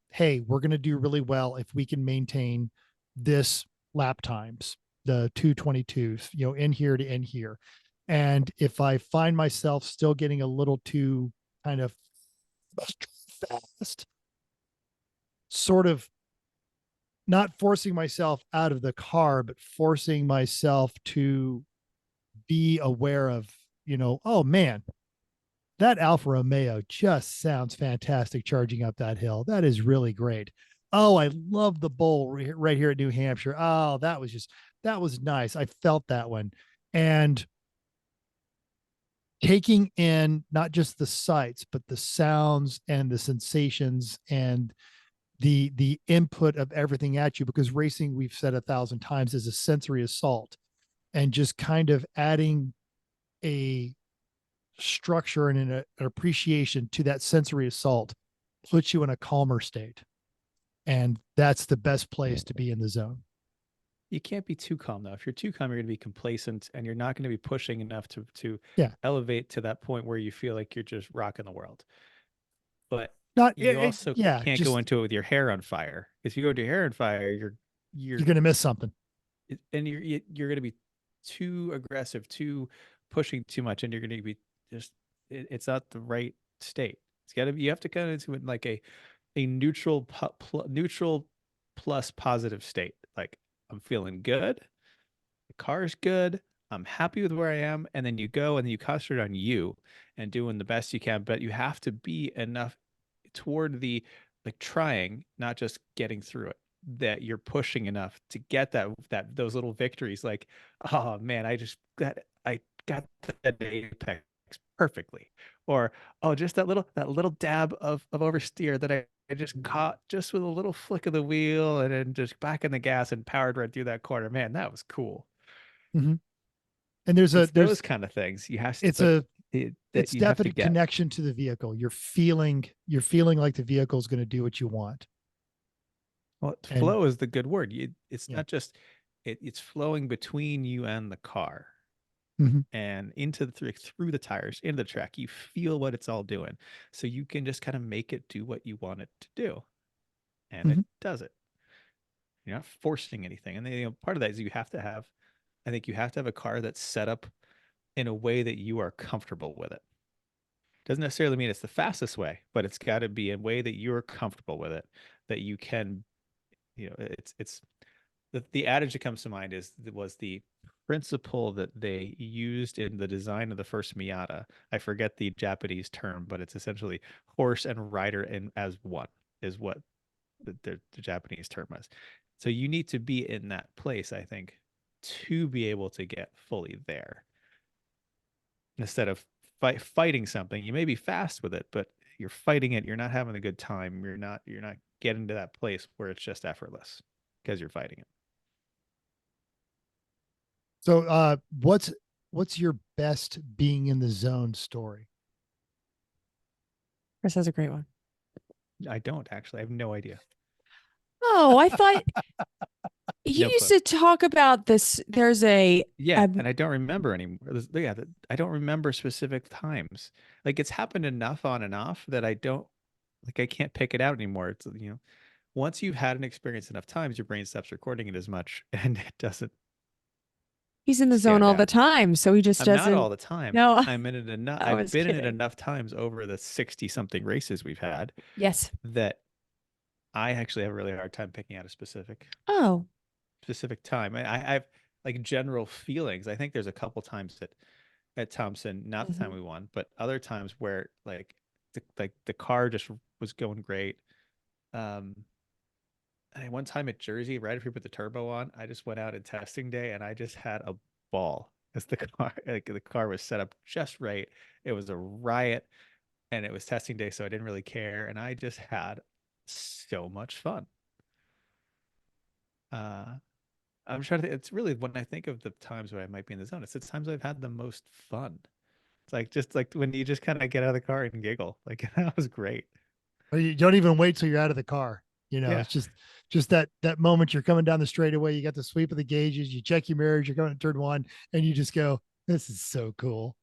Hey, we're going to do really well if we can maintain this lap times, the 222s, in here to in here. And if I find myself still getting a little too kind of fast, sort of not forcing myself out of the car, but forcing myself to be aware of, oh man, that Alfa Romeo just sounds fantastic charging up that hill. That is really great. Oh, I love the bowl right here at New Hampshire. Oh, that was nice. I felt that one. And taking in not just the sights, but the sounds and the sensations and the input of everything at you, because racing, we've said 1,000 times, is a sensory assault, and just kind of adding a structure and an appreciation to that sensory assault puts you in a calmer state. And that's the best place to be in the zone. You can't be too calm though. If you're too calm, you're going to be complacent and you're not going to be pushing enough to Yeah. elevate to that point where you feel like you're just rocking the world. But Not you also yeah, can't just go into it with your hair on fire. If you go into your hair on fire, you're going to miss something. and you're going to be too aggressive, too pushing too much, and you're going to be just it's not the right state. It's got to be, you have to kind of into it in like a neutral neutral plus positive state. Like I'm feeling good, the car's good, I'm happy with where I am, and then you go and then you concentrate on you and doing the best you can, but you have to be enough toward the like trying, not just getting through it, that you're pushing enough to get those little victories, like, oh man, I got that apex perfectly, or oh, just that little dab of oversteer that I just caught just with a little flick of the wheel and then just back in the gas and powered right through that corner. Man, that was cool. Mm-hmm. And there's those kind of things you have to, it's but a that it's you have to definite get. connection to the vehicle. You're feeling like the vehicle is going to do what you want. Well, And flow is the good word. It's yeah. not just it's flowing between you and the car Mm-hmm. and into through the tires, into the track. You feel what it's all doing, so you can just kind of make it do what you want it to do, and it Mm-hmm. does it. You're not forcing anything, and then, part of that is I think you have to have a car that's set up in a way that you are comfortable with it. Doesn't necessarily mean it's the fastest way, but it's got to be a way that you're comfortable with it, that you can, it's the adage that comes to mind was the principle that they used in the design of the first Miata. I forget the Japanese term, but it's essentially horse and rider in as one is what the Japanese term is. So you need to be in that place, I think, to be able to get fully there. Instead of fighting something, you may be fast with it, but you're fighting it. You're not having a good time. You're not getting to that place where it's just effortless because you're fighting it. So what's your best being in the zone story? Chris has a great one. I don't actually. I have no idea. Oh, I thought you No used clue. to talk about this. There's a Yeah, and I don't remember anymore. Yeah, I don't remember specific times. Like it's happened enough on and off that I don't like I can't pick it out anymore. It's once you've had an experience enough times, your brain stops recording it as much and it doesn't He's in the zone stand all the out. time, so he just I'm not all doesn't. the time. No, I'm in it enough. I I've was been in it kidding. enough times over the 60 something races we've had Yes. that I actually have a really hard time picking out a Oh. specific time. I've like general feelings. I think there's a couple times at Thompson, not the time we won, but other times where the car just was going great. And one time at Jersey, right after we put the turbo on, I just went out in testing day and I just had a ball as the car was set up just right. It was a riot and it was testing day, so I didn't really care. And I just had so much fun. I'm trying to think, it's really when I think of the times where I might be in the zone, it's the times I've had the most fun. It's like just like when you just kind of get out of the car and giggle. Like that was great. Or you don't even wait till you're out of the car. Yeah. It's just that moment you're coming down the straightaway, you got the sweep of the gauges, you check your mirrors, you're going to turn one, and you just go, "This is so cool."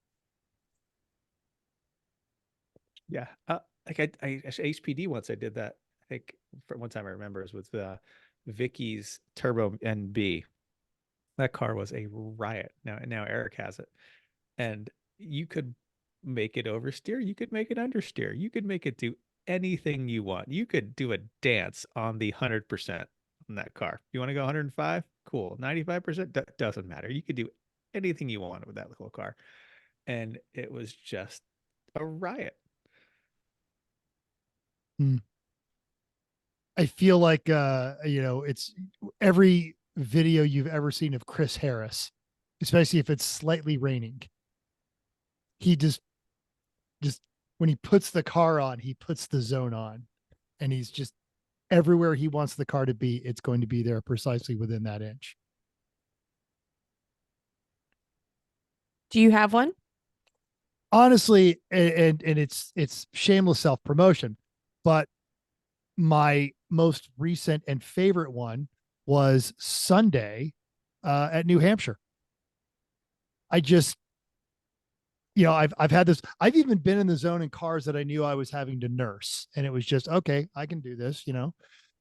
Yeah. Like I HPD once I did that. I think for one time I remember is with Vicky's Turbo NB. That car was a riot. Now Eric has it. And you could make it oversteer, you could make it understeer, you could make it do anything you want. You could do a dance on the 100% on that car. You want to go 105? Cool. 95%? Doesn't matter. You could do anything you want with that little car. And it was just a riot. I feel like it's every video you've ever seen of Chris Harris, especially if it's slightly raining. He just when he puts the car on, he puts the zone on, and he's just everywhere he wants the car to be, it's going to be there precisely within that inch. Do you have one? Honestly, and it's shameless self-promotion, but my most recent and favorite one was Sunday at New Hampshire. I just, I've had this. I've even been in the zone in cars that I knew I was having to nurse, and it was just okay. I can do this.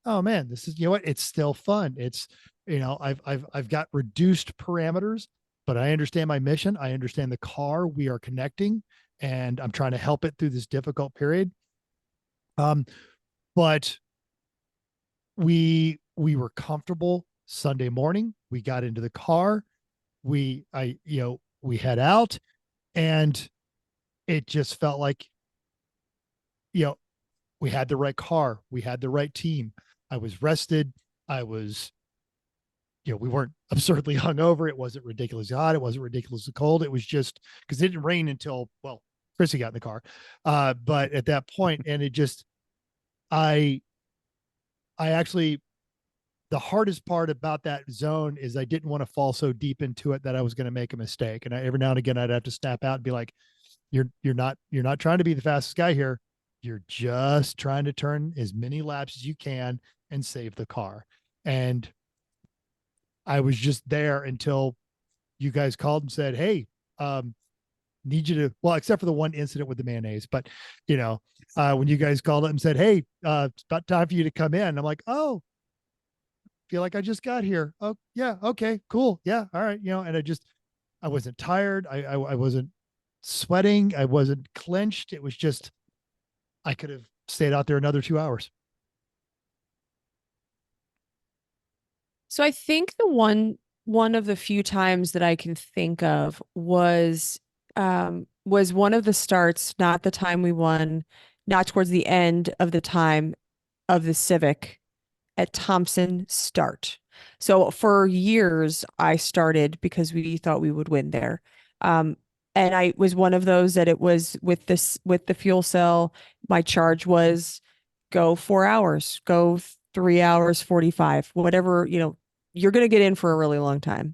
Oh man, this is what? It's still fun. It's I've got reduced parameters, but I understand my mission. I understand the car. We are connecting, and I'm trying to help it through this difficult period. But we were comfortable Sunday morning. We got into the car. We head out, and it just felt like we had the right car. We had the right team. I was rested. I was we weren't absurdly hungover. It wasn't ridiculously hot. It wasn't ridiculously cold. It was just because it didn't rain until Chrissy got in the car. But at that point, and it just I actually, the hardest part about that zone is I didn't want to fall so deep into it that I was going to make a mistake. And every now and again, I'd have to snap out and be like, you're not trying to be the fastest guy here. You're just trying to turn as many laps as you can and save the car. And I was just there until you guys called and said, "Hey, need you to," well, except for the one incident with the mayonnaise, but when you guys called up and said, "Hey, it's about time for you to come in," I'm like, "Oh, feel like I just got here. Oh yeah. Okay, cool. Yeah. All right." And I wasn't tired. I wasn't sweating. I wasn't clenched. It was just, I could have stayed out there another 2 hours. So I think the one of the few times that I can think of was one of the starts, not the time we won, not towards the end of the time of the Civic at Thompson start. So for years I started because we thought we would win there. And I was one of those that it was with the fuel cell, my charge was go 4 hours, go 3 hours, 45, whatever, you're going to get in for a really long time.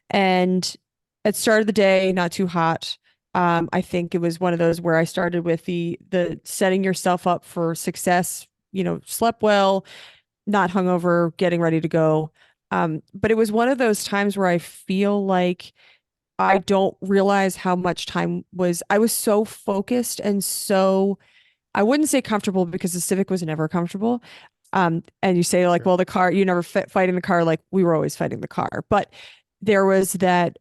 And at start of the day, not too hot. I think it was one of those where I started with the setting yourself up for success, slept well, not hungover, getting ready to go. But it was one of those times where I feel like I don't realize how much time I was so focused and so, I wouldn't say comfortable because the Civic was never comfortable. And you say like, Sure. well, the car, you never fighting the car. Like we were always fighting the car, but there was that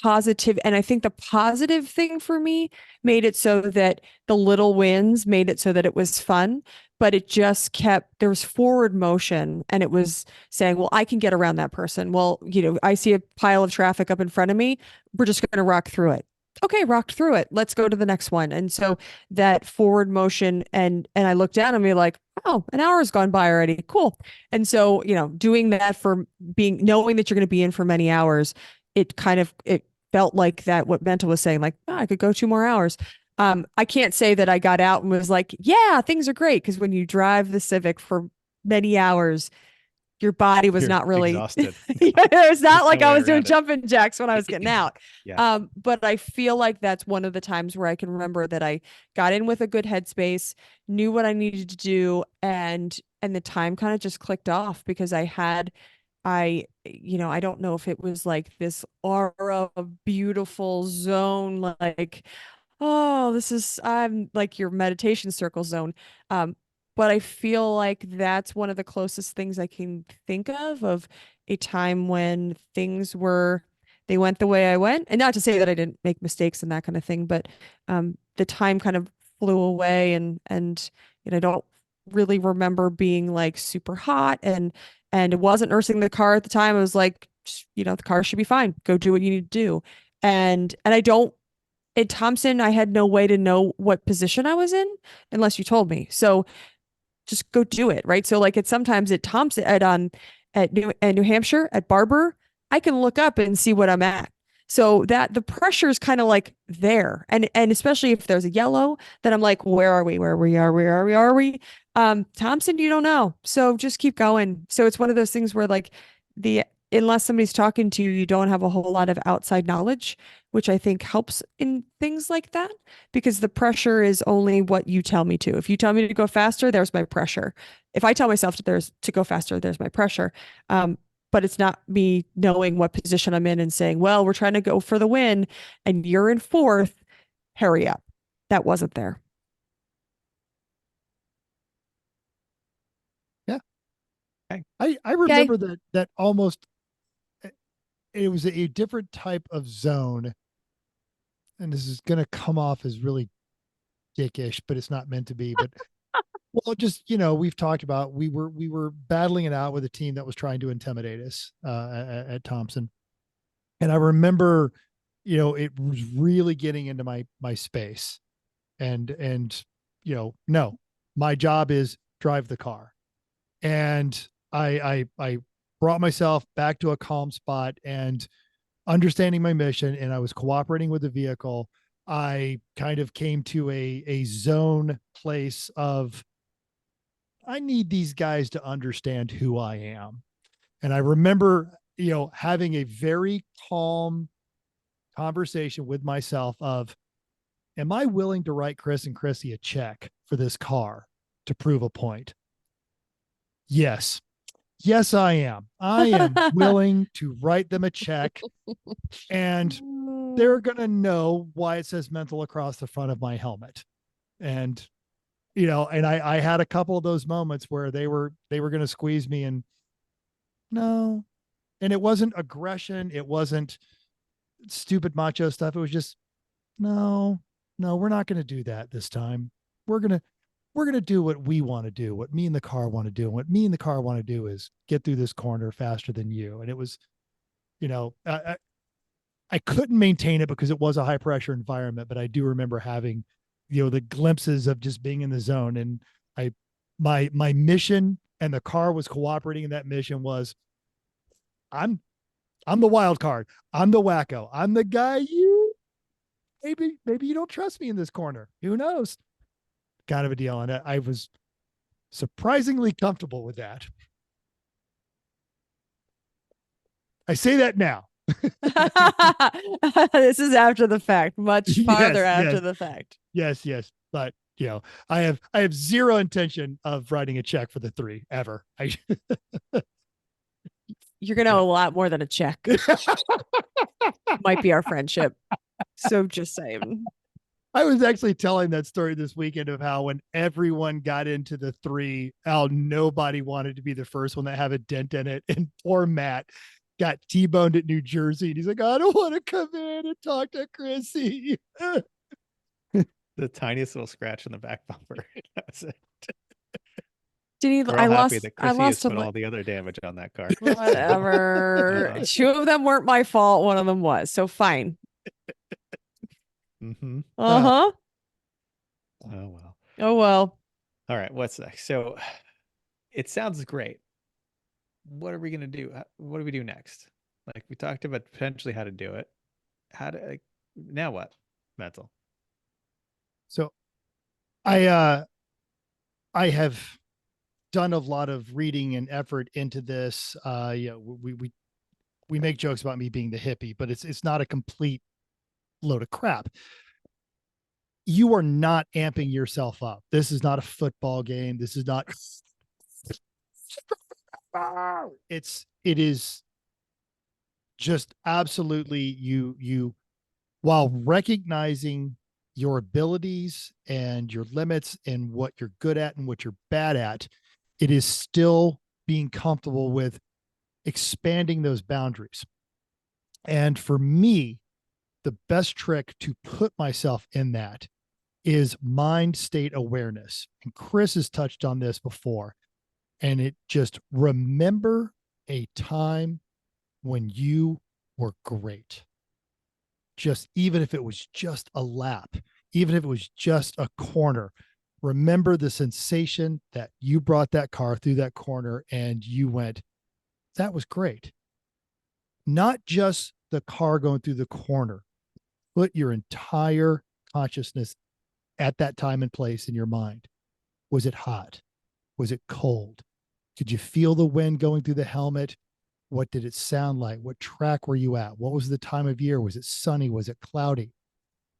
positive, and I think the positive thing for me made it so that the little wins made it so that it was fun, but it just kept, there was forward motion, and it was saying, well, I can get around that person. Well, I see a pile of traffic up in front of me. We're just going to rock through it. Okay, rocked through it. Let's go to the next one. And so that forward motion, and I looked down and be like, oh, an hour has gone by already. Cool. And so, doing that for knowing that you're going to be in for many hours, it felt like that, what Benta was saying, like, oh, I could go 2 more hours. I can't say that I got out and was like, yeah, things are great. Because when you drive the Civic for many hours, your body was You're not really exhausted. it's not There's like no I way was doing around it. jumping jacks when I was getting out. Yeah. But I feel like that's one of the times where I can remember that I got in with a good headspace, knew what I needed to do, and the time kind of just clicked off because I don't know if it was like this aura of beautiful zone, like, oh, I'm like your meditation circle zone. But I feel like that's one of the closest things I can think of a time when they went the way I went. And not to say that I didn't make mistakes and that kind of thing, but the time kind of flew away, and I don't really remember being like super hot, and it wasn't nursing the car at the time. I was like, the car should be fine. Go do what you need to do. And I don't at Thompson, I had no way to know what position I was in unless you told me. So just go do it, right? So like sometimes at Thompson at New Hampshire at Barber, I can look up and see what I'm at. So that the pressure is kind of like there, and especially if there's a yellow, then I'm like, where are we? Where we are? Where are we? Are we? Thompson, you don't know, so just keep going. So it's one of those things where like the unless somebody's talking to you, you don't have a whole lot of outside knowledge, which I think helps in things like that because the pressure is only what you tell me to. If you tell me to go faster, there's my pressure. If I tell myself to go faster, there's my pressure. But it's not me knowing what position I'm in and saying, well, we're trying to go for the win and you're in fourth, hurry up. That wasn't there. Yeah. Okay. I remember that almost it was a different type of zone. And this is going to come off as really dickish, but it's not meant to be. But well, just we've talked about we were battling it out with a team that was trying to intimidate us at Thompson, and I remember, it was really getting into my space, and no, my job is drive the car, and I brought myself back to a calm spot and understanding my mission, and I was cooperating with the vehicle. I kind of came to a zone place of I need these guys to understand who I am. And I remember, having a very calm conversation with myself of, am I willing to write Chris and Chrissy a check for this car to prove a point? Yes. Yes, I am. I am willing to write them a check, and they're going to know why it says mental across the front of my helmet. And and I had a couple of those moments where they were going to squeeze me, and no, and it wasn't aggression. It wasn't stupid macho stuff. It was just, no, we're not going to do that this time. We're going to do what we want to do, what me and the car want to do. And what me and the car want to do is get through this corner faster than you. And it was, I couldn't maintain it because it was a high pressure environment, but I do remember having the glimpses of just being in the zone. And my mission, and the car was cooperating in that mission, was I'm the wild card. I'm the wacko. I'm the guy maybe you don't trust me in this corner. Who knows? Kind of a deal. And I was surprisingly comfortable with that. I say that now. This is after the fact, much farther after the fact. Yes. But I have zero intention of writing a check for the 3 ever. You're gonna owe a lot more than a check. Might be our friendship. So just saying. I was actually telling that story this weekend of how when everyone got into the 3, how nobody wanted to be the first one that have a dent in it. And poor Matt, got T-boned at New Jersey. And he's like, I don't want to come in and talk to Chrissy. The tiniest little scratch in the back bumper. That's it. Did he? We're I all happy lost. that I Chrissy has lost a put all the other damage on that car. whatever. Uh-huh. Two of them weren't my fault. One of them was. So fine. Mm-hmm. Uh-huh. Oh well. Oh well. All right. What's next? So it sounds great. What are we gonna do? What do we do next? Like we talked about potentially how to do it. How to now what? Mental. So I have done a lot of reading and effort into this. We make jokes about me being the hippie, but it's not a complete load of crap. You are not amping yourself up. This is not a football game. This is not it is just absolutely you while recognizing your abilities and your limits and what you're good at and what you're bad at, it is still being comfortable with expanding those boundaries. And for me, the best trick to put myself in that is mind state awareness. And Chris has touched on this before. And it just remember a time when you were great. Just even if it was just a lap, even if it was just a corner, remember the sensation that you brought that car through that corner and you went, that was great. Not just the car going through the corner, put your entire consciousness at that time and place in your mind. Was it hot? Was it cold? Could you feel the wind going through the helmet? What did it sound like? What track were you at? What was the time of year? Was it sunny? Was it cloudy?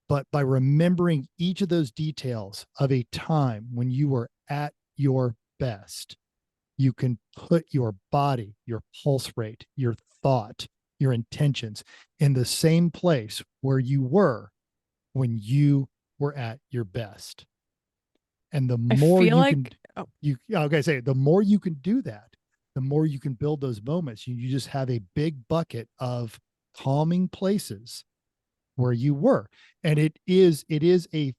But by remembering each of those details of a time when you were at your best, you can put your body, your pulse rate, your thought, your intentions in the same place where you were when you were at your best. And the I more feel you like can, the more you can do that, the more you can build those moments. You just have a big bucket of calming places where you were. And it is a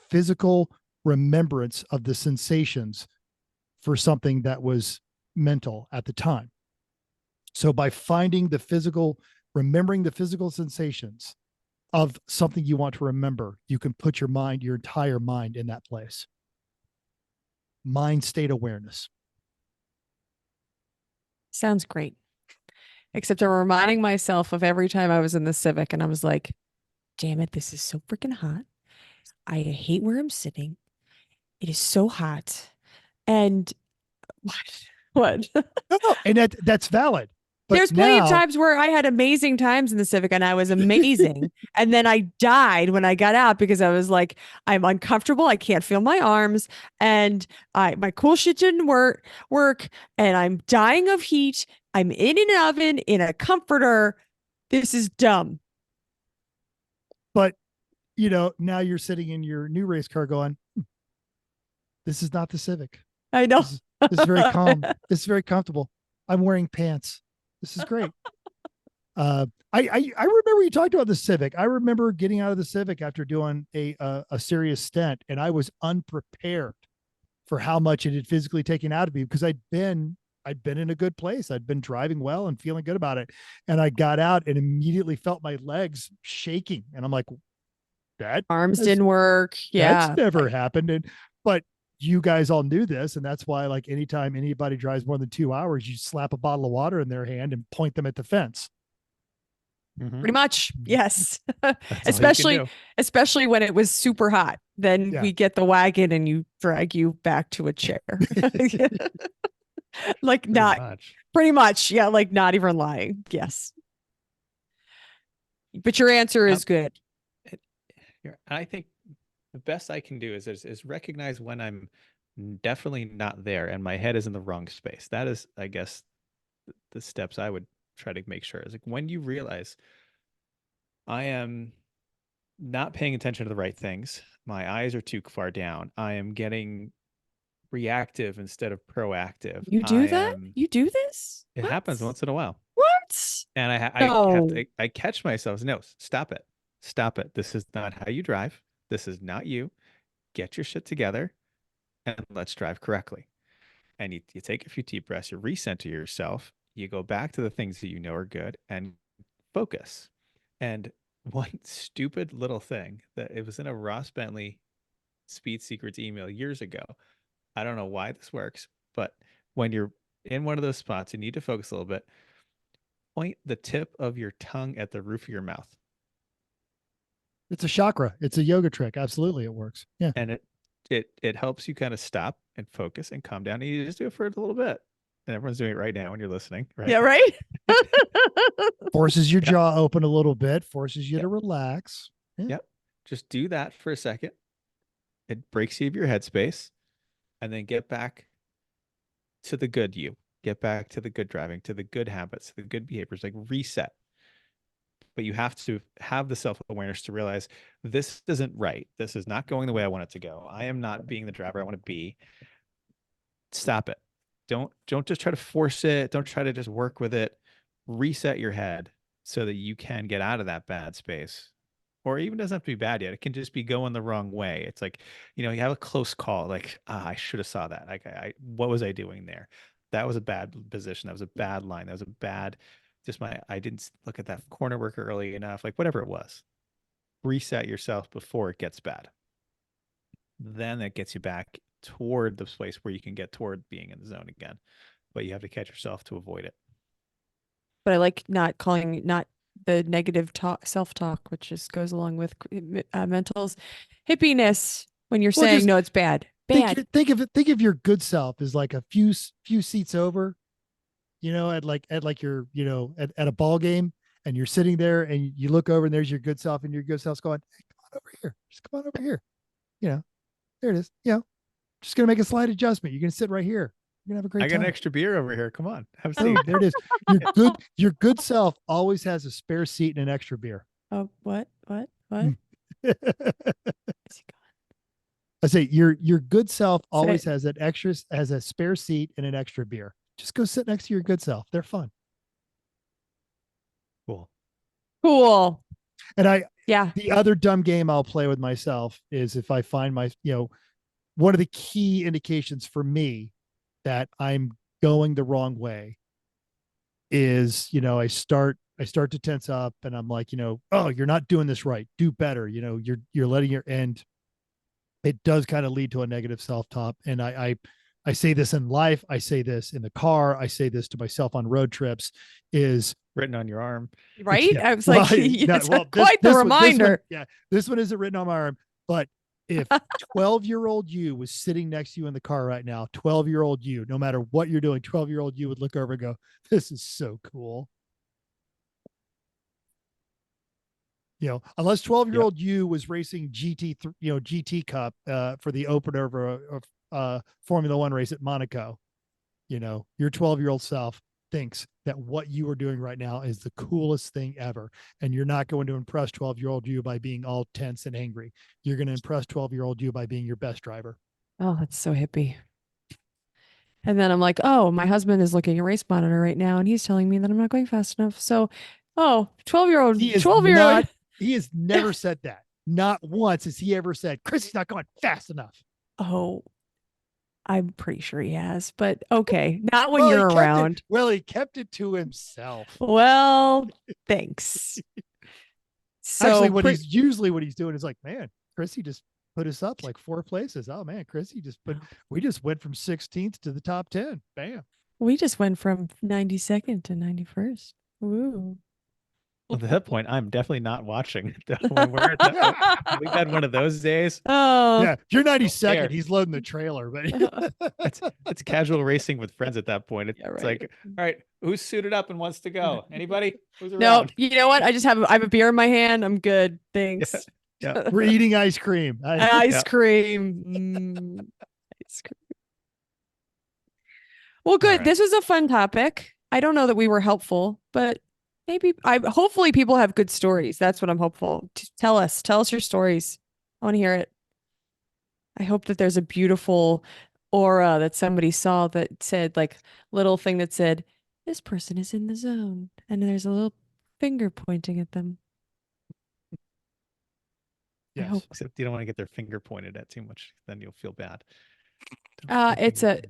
physical remembrance of the sensations for something that was mental at the time. So by remembering the physical sensations of something you want to remember, you can put your entire mind in that place. Mind state awareness. sounds great. Except I'm reminding myself of every time I was in the Civic and I was like, damn it, this is so freaking hot. I hate where I'm sitting. It is so hot. And what? What? No, and that's valid. But There's plenty of now, times where I had amazing times in the Civic and I was amazing. And then I died when I got out because I was like, I'm uncomfortable. I can't feel my arms. And my cool shit didn't work. And I'm dying of heat. I'm in an oven in a comforter. This is dumb. but now you're sitting in your new race car going, this is not the Civic. I know. This is very calm. This is very comfortable. I'm wearing pants. This is great. I remember you talked about the Civic. I remember getting out of the Civic after doing a serious stint, and I was unprepared for how much it had physically taken out of me because I'd been in a good place. I'd been driving well and feeling good about it. And I got out and immediately felt my legs shaking. And I'm like, Arms didn't work. Yeah. that's never happened. But you guys all knew this. And that's why, like, anytime anybody drives more than 2 hours, you slap a bottle of water in their hand and point them at the fence. Mm-hmm. Pretty much. Yes. That's all you can do. especially when it was super hot. Then Yeah. we get the wagon and you drag you back to a chair. Like pretty much. Yeah. Like not even lying. Yes. But your answer is good. I think the best I can do is recognize when I'm definitely not there and my head is in the wrong space. That is, I guess, the steps I would try to make sure is like when you realize I am not paying attention to the right things. My eyes are too far down. I am getting reactive instead of proactive. You do that? You do this? It What? happens once in a while. What? And No. I catch myself. No, stop it. Stop it. This is not how you drive. This is not you. Get your shit together and let's drive correctly. And you take a few deep breaths, you recenter yourself, you go back to the things that you know are good and focus. And one stupid little thing that it was in a Ross Bentley Speed Secrets email years ago. I don't know why this works, but when you're in one of those spots, you need to focus a little bit. Point the tip of your tongue at the roof of your mouth. It's a chakra. It's a yoga trick. Absolutely, it works. Yeah. And it helps you kind of stop and focus and calm down. And you just do it for a little bit. And everyone's doing it right now when you're listening, right? Yeah, right? Forces your jaw open a little bit, forces you to relax. Yeah. Yep. Just do that for a second. It breaks you of your headspace. And then get back to the good you. Get back to the good driving, to the good habits, to the good behaviors, like reset. But you have to have the self-awareness to realize this isn't right. This is not going the way I want it to go. I am not being the driver I want to be. Stop it. Don't just try to force it. Don't try to just work with it. Reset your head so that you can get out of that bad space. Or even doesn't have to be bad yet. It can just be going the wrong way. It's like, you have a close call. Like, I should have saw that. Like, what was I doing there? That was a bad position. That was a bad line. That was a bad, I didn't look at that corner work early enough. Like, whatever it was. Reset yourself before it gets bad. Then it gets you back toward the place where you can get toward being in the zone again. But you have to catch yourself to avoid it. But I like not the negative self-talk, which just goes along with mental's hippiness when you're saying, no, it's bad. Think of your good self as like a few seats over, at your, at a ball game, and you're sitting there and you look over and there's your good self, and your good self's going, hey, come on over here. Just come on over here. There it is. Just going to make a slight adjustment. You're going to sit right here. You're gonna have a great time. I got an extra beer over here. Come on. Have a Oh, seat. there it is. Your good self always has a spare seat and an extra beer. Oh, what? I say your good self always has a spare seat and an extra beer. Just go sit next to your good self. They're fun. Cool. And the other dumb game I'll play with myself is if I find one of the key indications for me that I'm going the wrong way is, I start to tense up and I'm like, oh, you're not doing this right. Do better. You're letting your end. It does kind of lead to a negative self-talk. And I say this in life. I say this in the car. I say this to myself on road trips is written on your arm. Right. I was like, quite the reminder. This one isn't written on my arm, but if 12-year-old you was sitting next to you in the car right now, 12-year-old you, no matter what you're doing, 12-year-old you would look over and go, this is so cool. Unless 12-year-old you was racing GT Cup for the opener of Formula One race at Monaco, your 12-year-old self thinks that what you are doing right now is the coolest thing ever. And you're not going to impress 12-year-old you by being all tense and angry. You're going to impress 12-year-old you by being your best driver. Oh, that's so hippie. And then I'm like, oh, my husband is looking at race monitor right now and he's telling me that I'm not going fast enough. So, 12-year-old. He has never said that. Not once has he ever said, Chrissy's not going fast enough. Oh, I'm pretty sure he has, but okay. Not when you're around. He kept it to himself. Well, thanks. So actually, what he's doing is like, man, Chrissy just put us up like 4 places. Oh man, Chrissy we just went from 16th to the top 10. Bam. We just went from 92nd to 91st. Woo. Well, at that point, I'm definitely not watching. When we've had one of those days. Oh, yeah. If you're 92nd, he's loading the trailer, but it's casual racing with friends at that point. It's right. like, all right, who's suited up and wants to go? Anybody? Who's around? No, you know what? I have a beer in my hand. I'm good. Thanks. Yeah. We're eating ice cream. Ice cream. Ice cream. Well, good. Right. This was a fun topic. I don't know that we were helpful, but hopefully people have good stories. That's what I'm hopeful. Tell us your stories. I want to hear it. I hope that there's a beautiful aura that somebody saw that said like little thing that said, this person is in the zone. And there's a little finger pointing at them. I Yes. hope. Except you don't want to get their finger pointed at too much. Then you'll feel bad. It's a,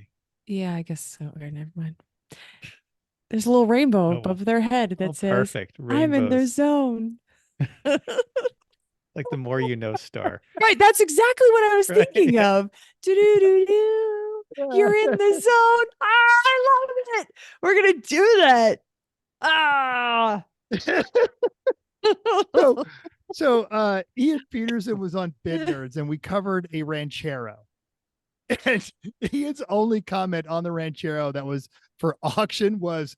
yeah, I guess so. Okay, never mind. There's a little rainbow above their head that says, perfect. I'm in their Rainbows. zone. Like the more you know star. Right. That's exactly what I was Right, thinking yeah. of. Do-do-do-do. You're in the zone. Ah, I love it. We're going to do that. Ah. So Ian Peterson was on Bid Nerds and we covered a Ranchero. And Ian's only comment on the Ranchero that was for auction was,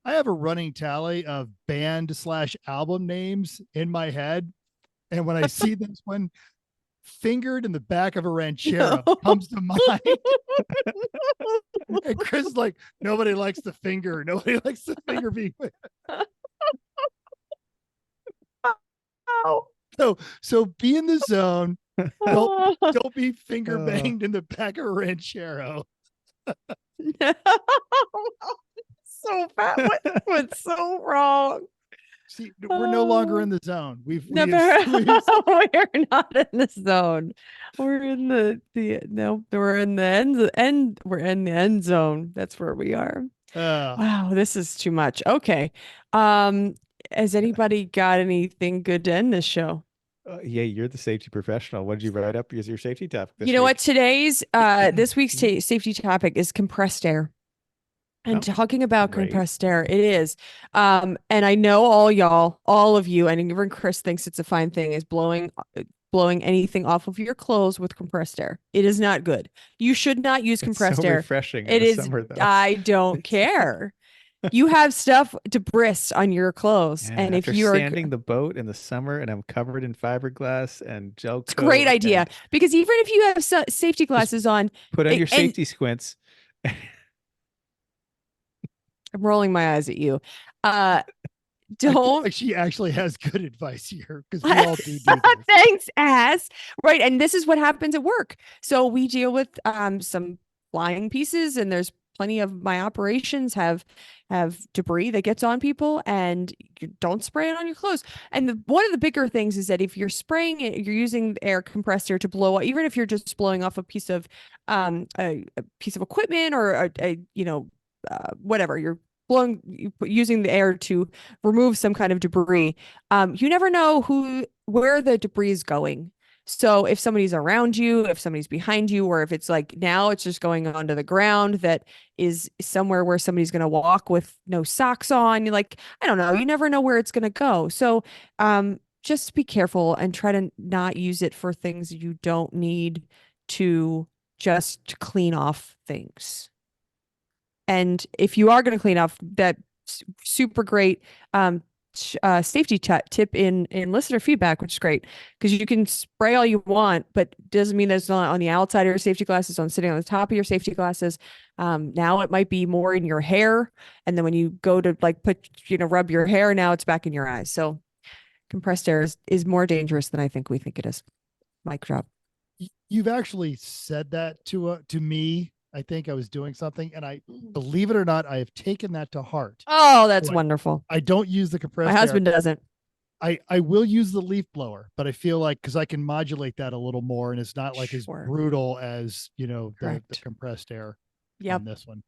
I have a running tally of band/album names in my head. And when I see this one, Fingered in the Back of a Ranchero comes to mind. And Chris is like, nobody likes the finger. Nobody likes the finger being. So be in the zone. Don't be finger banged in the back of a Ranchero. So bad. What's so wrong? See, we're no longer in the zone. We're not in the zone. We're in we're in the end. We're in the end zone. That's where we are. Wow, this is too much. Okay. Has anybody got anything good to end this show? Yeah, you're the safety professional. What did you write up as your safety topic this You know week? what? Today's this week's safety topic is compressed air. And talking about compressed air, it is. And I know all of you, and even Chris thinks it's a fine thing, is blowing anything off of your clothes with compressed air. It is not good. You should not use compressed so air. Refreshing. It is. Summer, though. I don't care. You have stuff to brist on your clothes, Yeah, and if after you're sanding the boat in the summer, and I'm covered in fiberglass and gel coat, it's a great idea because even if you have safety glasses on, put on your safety squints. I'm rolling my eyes at you. Don't. She actually has good advice here because we all do this. Thanks, ass. Right, and this is what happens at work. So we deal with some flying pieces, and there's plenty of my operations have debris that gets on people, and you don't spray it on your clothes. And one of the bigger things is that if you're spraying it, you're using air compressor to blow, even if you're just blowing off a piece of a piece of equipment or whatever, you're using the air to remove some kind of debris. You never know where the debris is going. So if somebody's around you, if somebody's behind you, or if it's like now it's just going onto the ground that is somewhere where somebody's going to walk with no socks on, you're like, I don't know, you never know where it's going to go. So just be careful and try to not use it for things you don't need to just clean off things. And if you are going to clean off, that super great safety tip in listener feedback, which is great because you can spray all you want, but doesn't mean that it's not on the outside of your safety glasses, sitting on the top of your safety glasses. Now it might be more in your hair, and then when you go to rub your hair, now it's back in your eyes. So compressed air is more dangerous than I think we think it is. Mic drop. You've actually said that to me. I think I was doing something, and I, believe it or not, I have taken that to heart. Oh, that's wonderful. I don't use the compressed air. My husband doesn't. I will use the leaf blower, but I feel like because I can modulate that a little more, and it's not like as brutal as the compressed air on this one.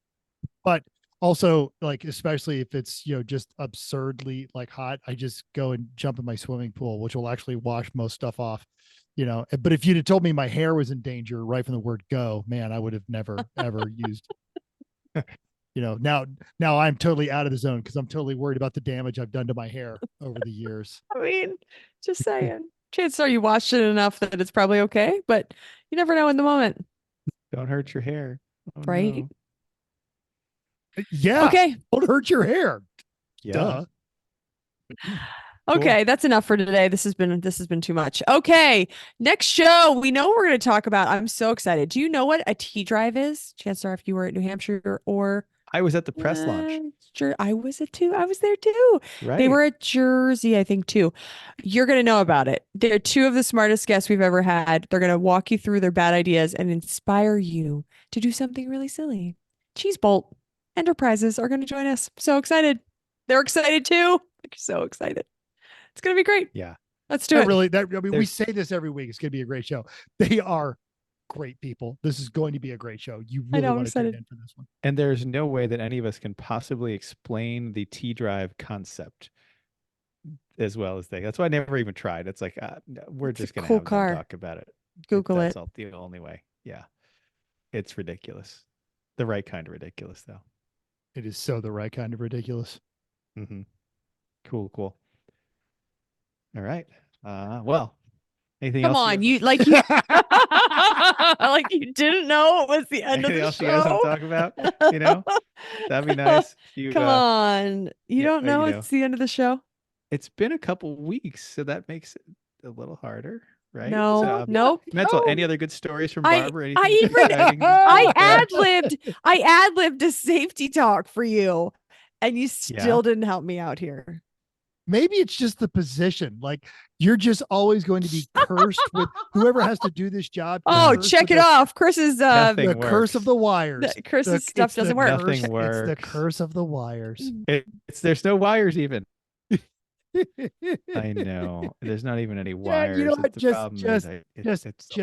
But also, like, especially if it's just absurdly hot, I just go and jump in my swimming pool, which will actually wash most stuff off. But if you'd have told me my hair was in danger right from the word go, man, I would have never, ever used, now I'm totally out of the zone because I'm totally worried about the damage I've done to my hair over the years. I mean, just saying. Chances are you washed it enough that it's probably okay, but you never know in the moment. Don't hurt your hair. Oh, right? No. Yeah. Okay. Don't hurt your hair. Yeah. Duh. Okay, that's enough for today. This has been too much. Okay, next show, we know we're going to talk about. I'm so excited. Do you know what a T drive is? Chances are, if you were at New Hampshire or I was at the press launch. I was there too. Right. They were at Jersey, I think, too. You're going to know about it. They're two of the smartest guests we've ever had. They're going to walk you through their bad ideas and inspire you to do something really silly. Cheese Bolt Enterprises are going to join us. So excited. They're excited too. They're so excited. It's going to be great. Yeah. Let's do it. We say this every week. It's going to be a great show. They are great people. This is going to be a great show. You really want to tune in for this one. And there's no way that any of us can possibly explain the T-Drive concept as well as they. That's why I never even tried. It's like we're just going to have them talk about it. Google it. That's the only way. Yeah. It's ridiculous. The right kind of ridiculous, though. It is so the right kind of ridiculous. Mm-hmm. Cool. All right. Well, anything else? Come on, you like you didn't know it was the end anything of the else you guys want to talk about? You know, that'd be nice. Come on, you don't know it's the end of the show. It's been a couple weeks, so that makes it a little harder, right? No, nope. Mental. Any other good stories from I Barbara? I ad-libbed a safety talk for you, and you still didn't help me out here. Maybe it's just the position. Like you're just always going to be cursed with whoever has to do this job. Oh, check it off. Chris's the curse of the wires. Chris's stuff doesn't work. Nothing works. It's the curse of the wires. There's no wires even. I know. There's not even any wires. You know what? It's a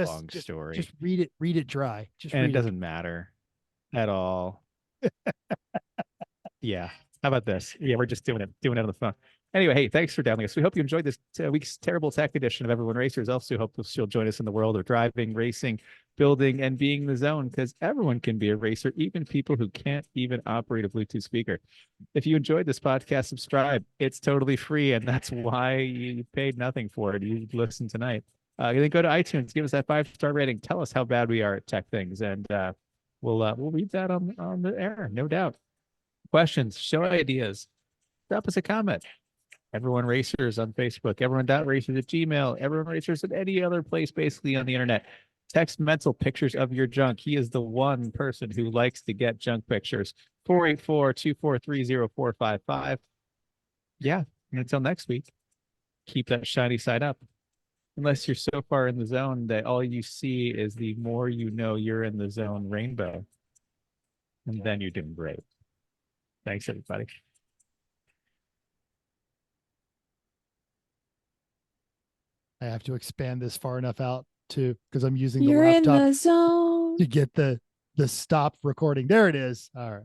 long story. Just read it dry. It doesn't matter at all. Yeah. How about this? Yeah, we're just doing it on the phone. Anyway, hey, thanks for downloading us. We hope you enjoyed this week's terrible tech edition of Everyone Racers. Also hope you'll join us in the world of driving, racing, building, and being in the zone, because everyone can be a racer, even people who can't even operate a Bluetooth speaker. If you enjoyed this podcast, subscribe. It's totally free, and that's why you paid nothing for it. You listen tonight. Then go to iTunes, give us that 5-star rating. Tell us how bad we are at tech things, and we'll read that on the air, no doubt. Questions, show ideas, drop us a comment. Everyone Racers on Facebook, everyone.racers@gmail, everyone Racers at any other place basically on the internet. Text Mental pictures of your junk. He is the one person who likes to get junk pictures. 484-243-0455. Yeah, and until next week, keep that shiny side up. Unless you're so far in the zone that all you see is the more you know you're in the zone rainbow. And then you're doing great. Thanks, everybody. I have to expand this far enough out because I'm using the You're laptop in the zone to get the stop recording. There it is. All right.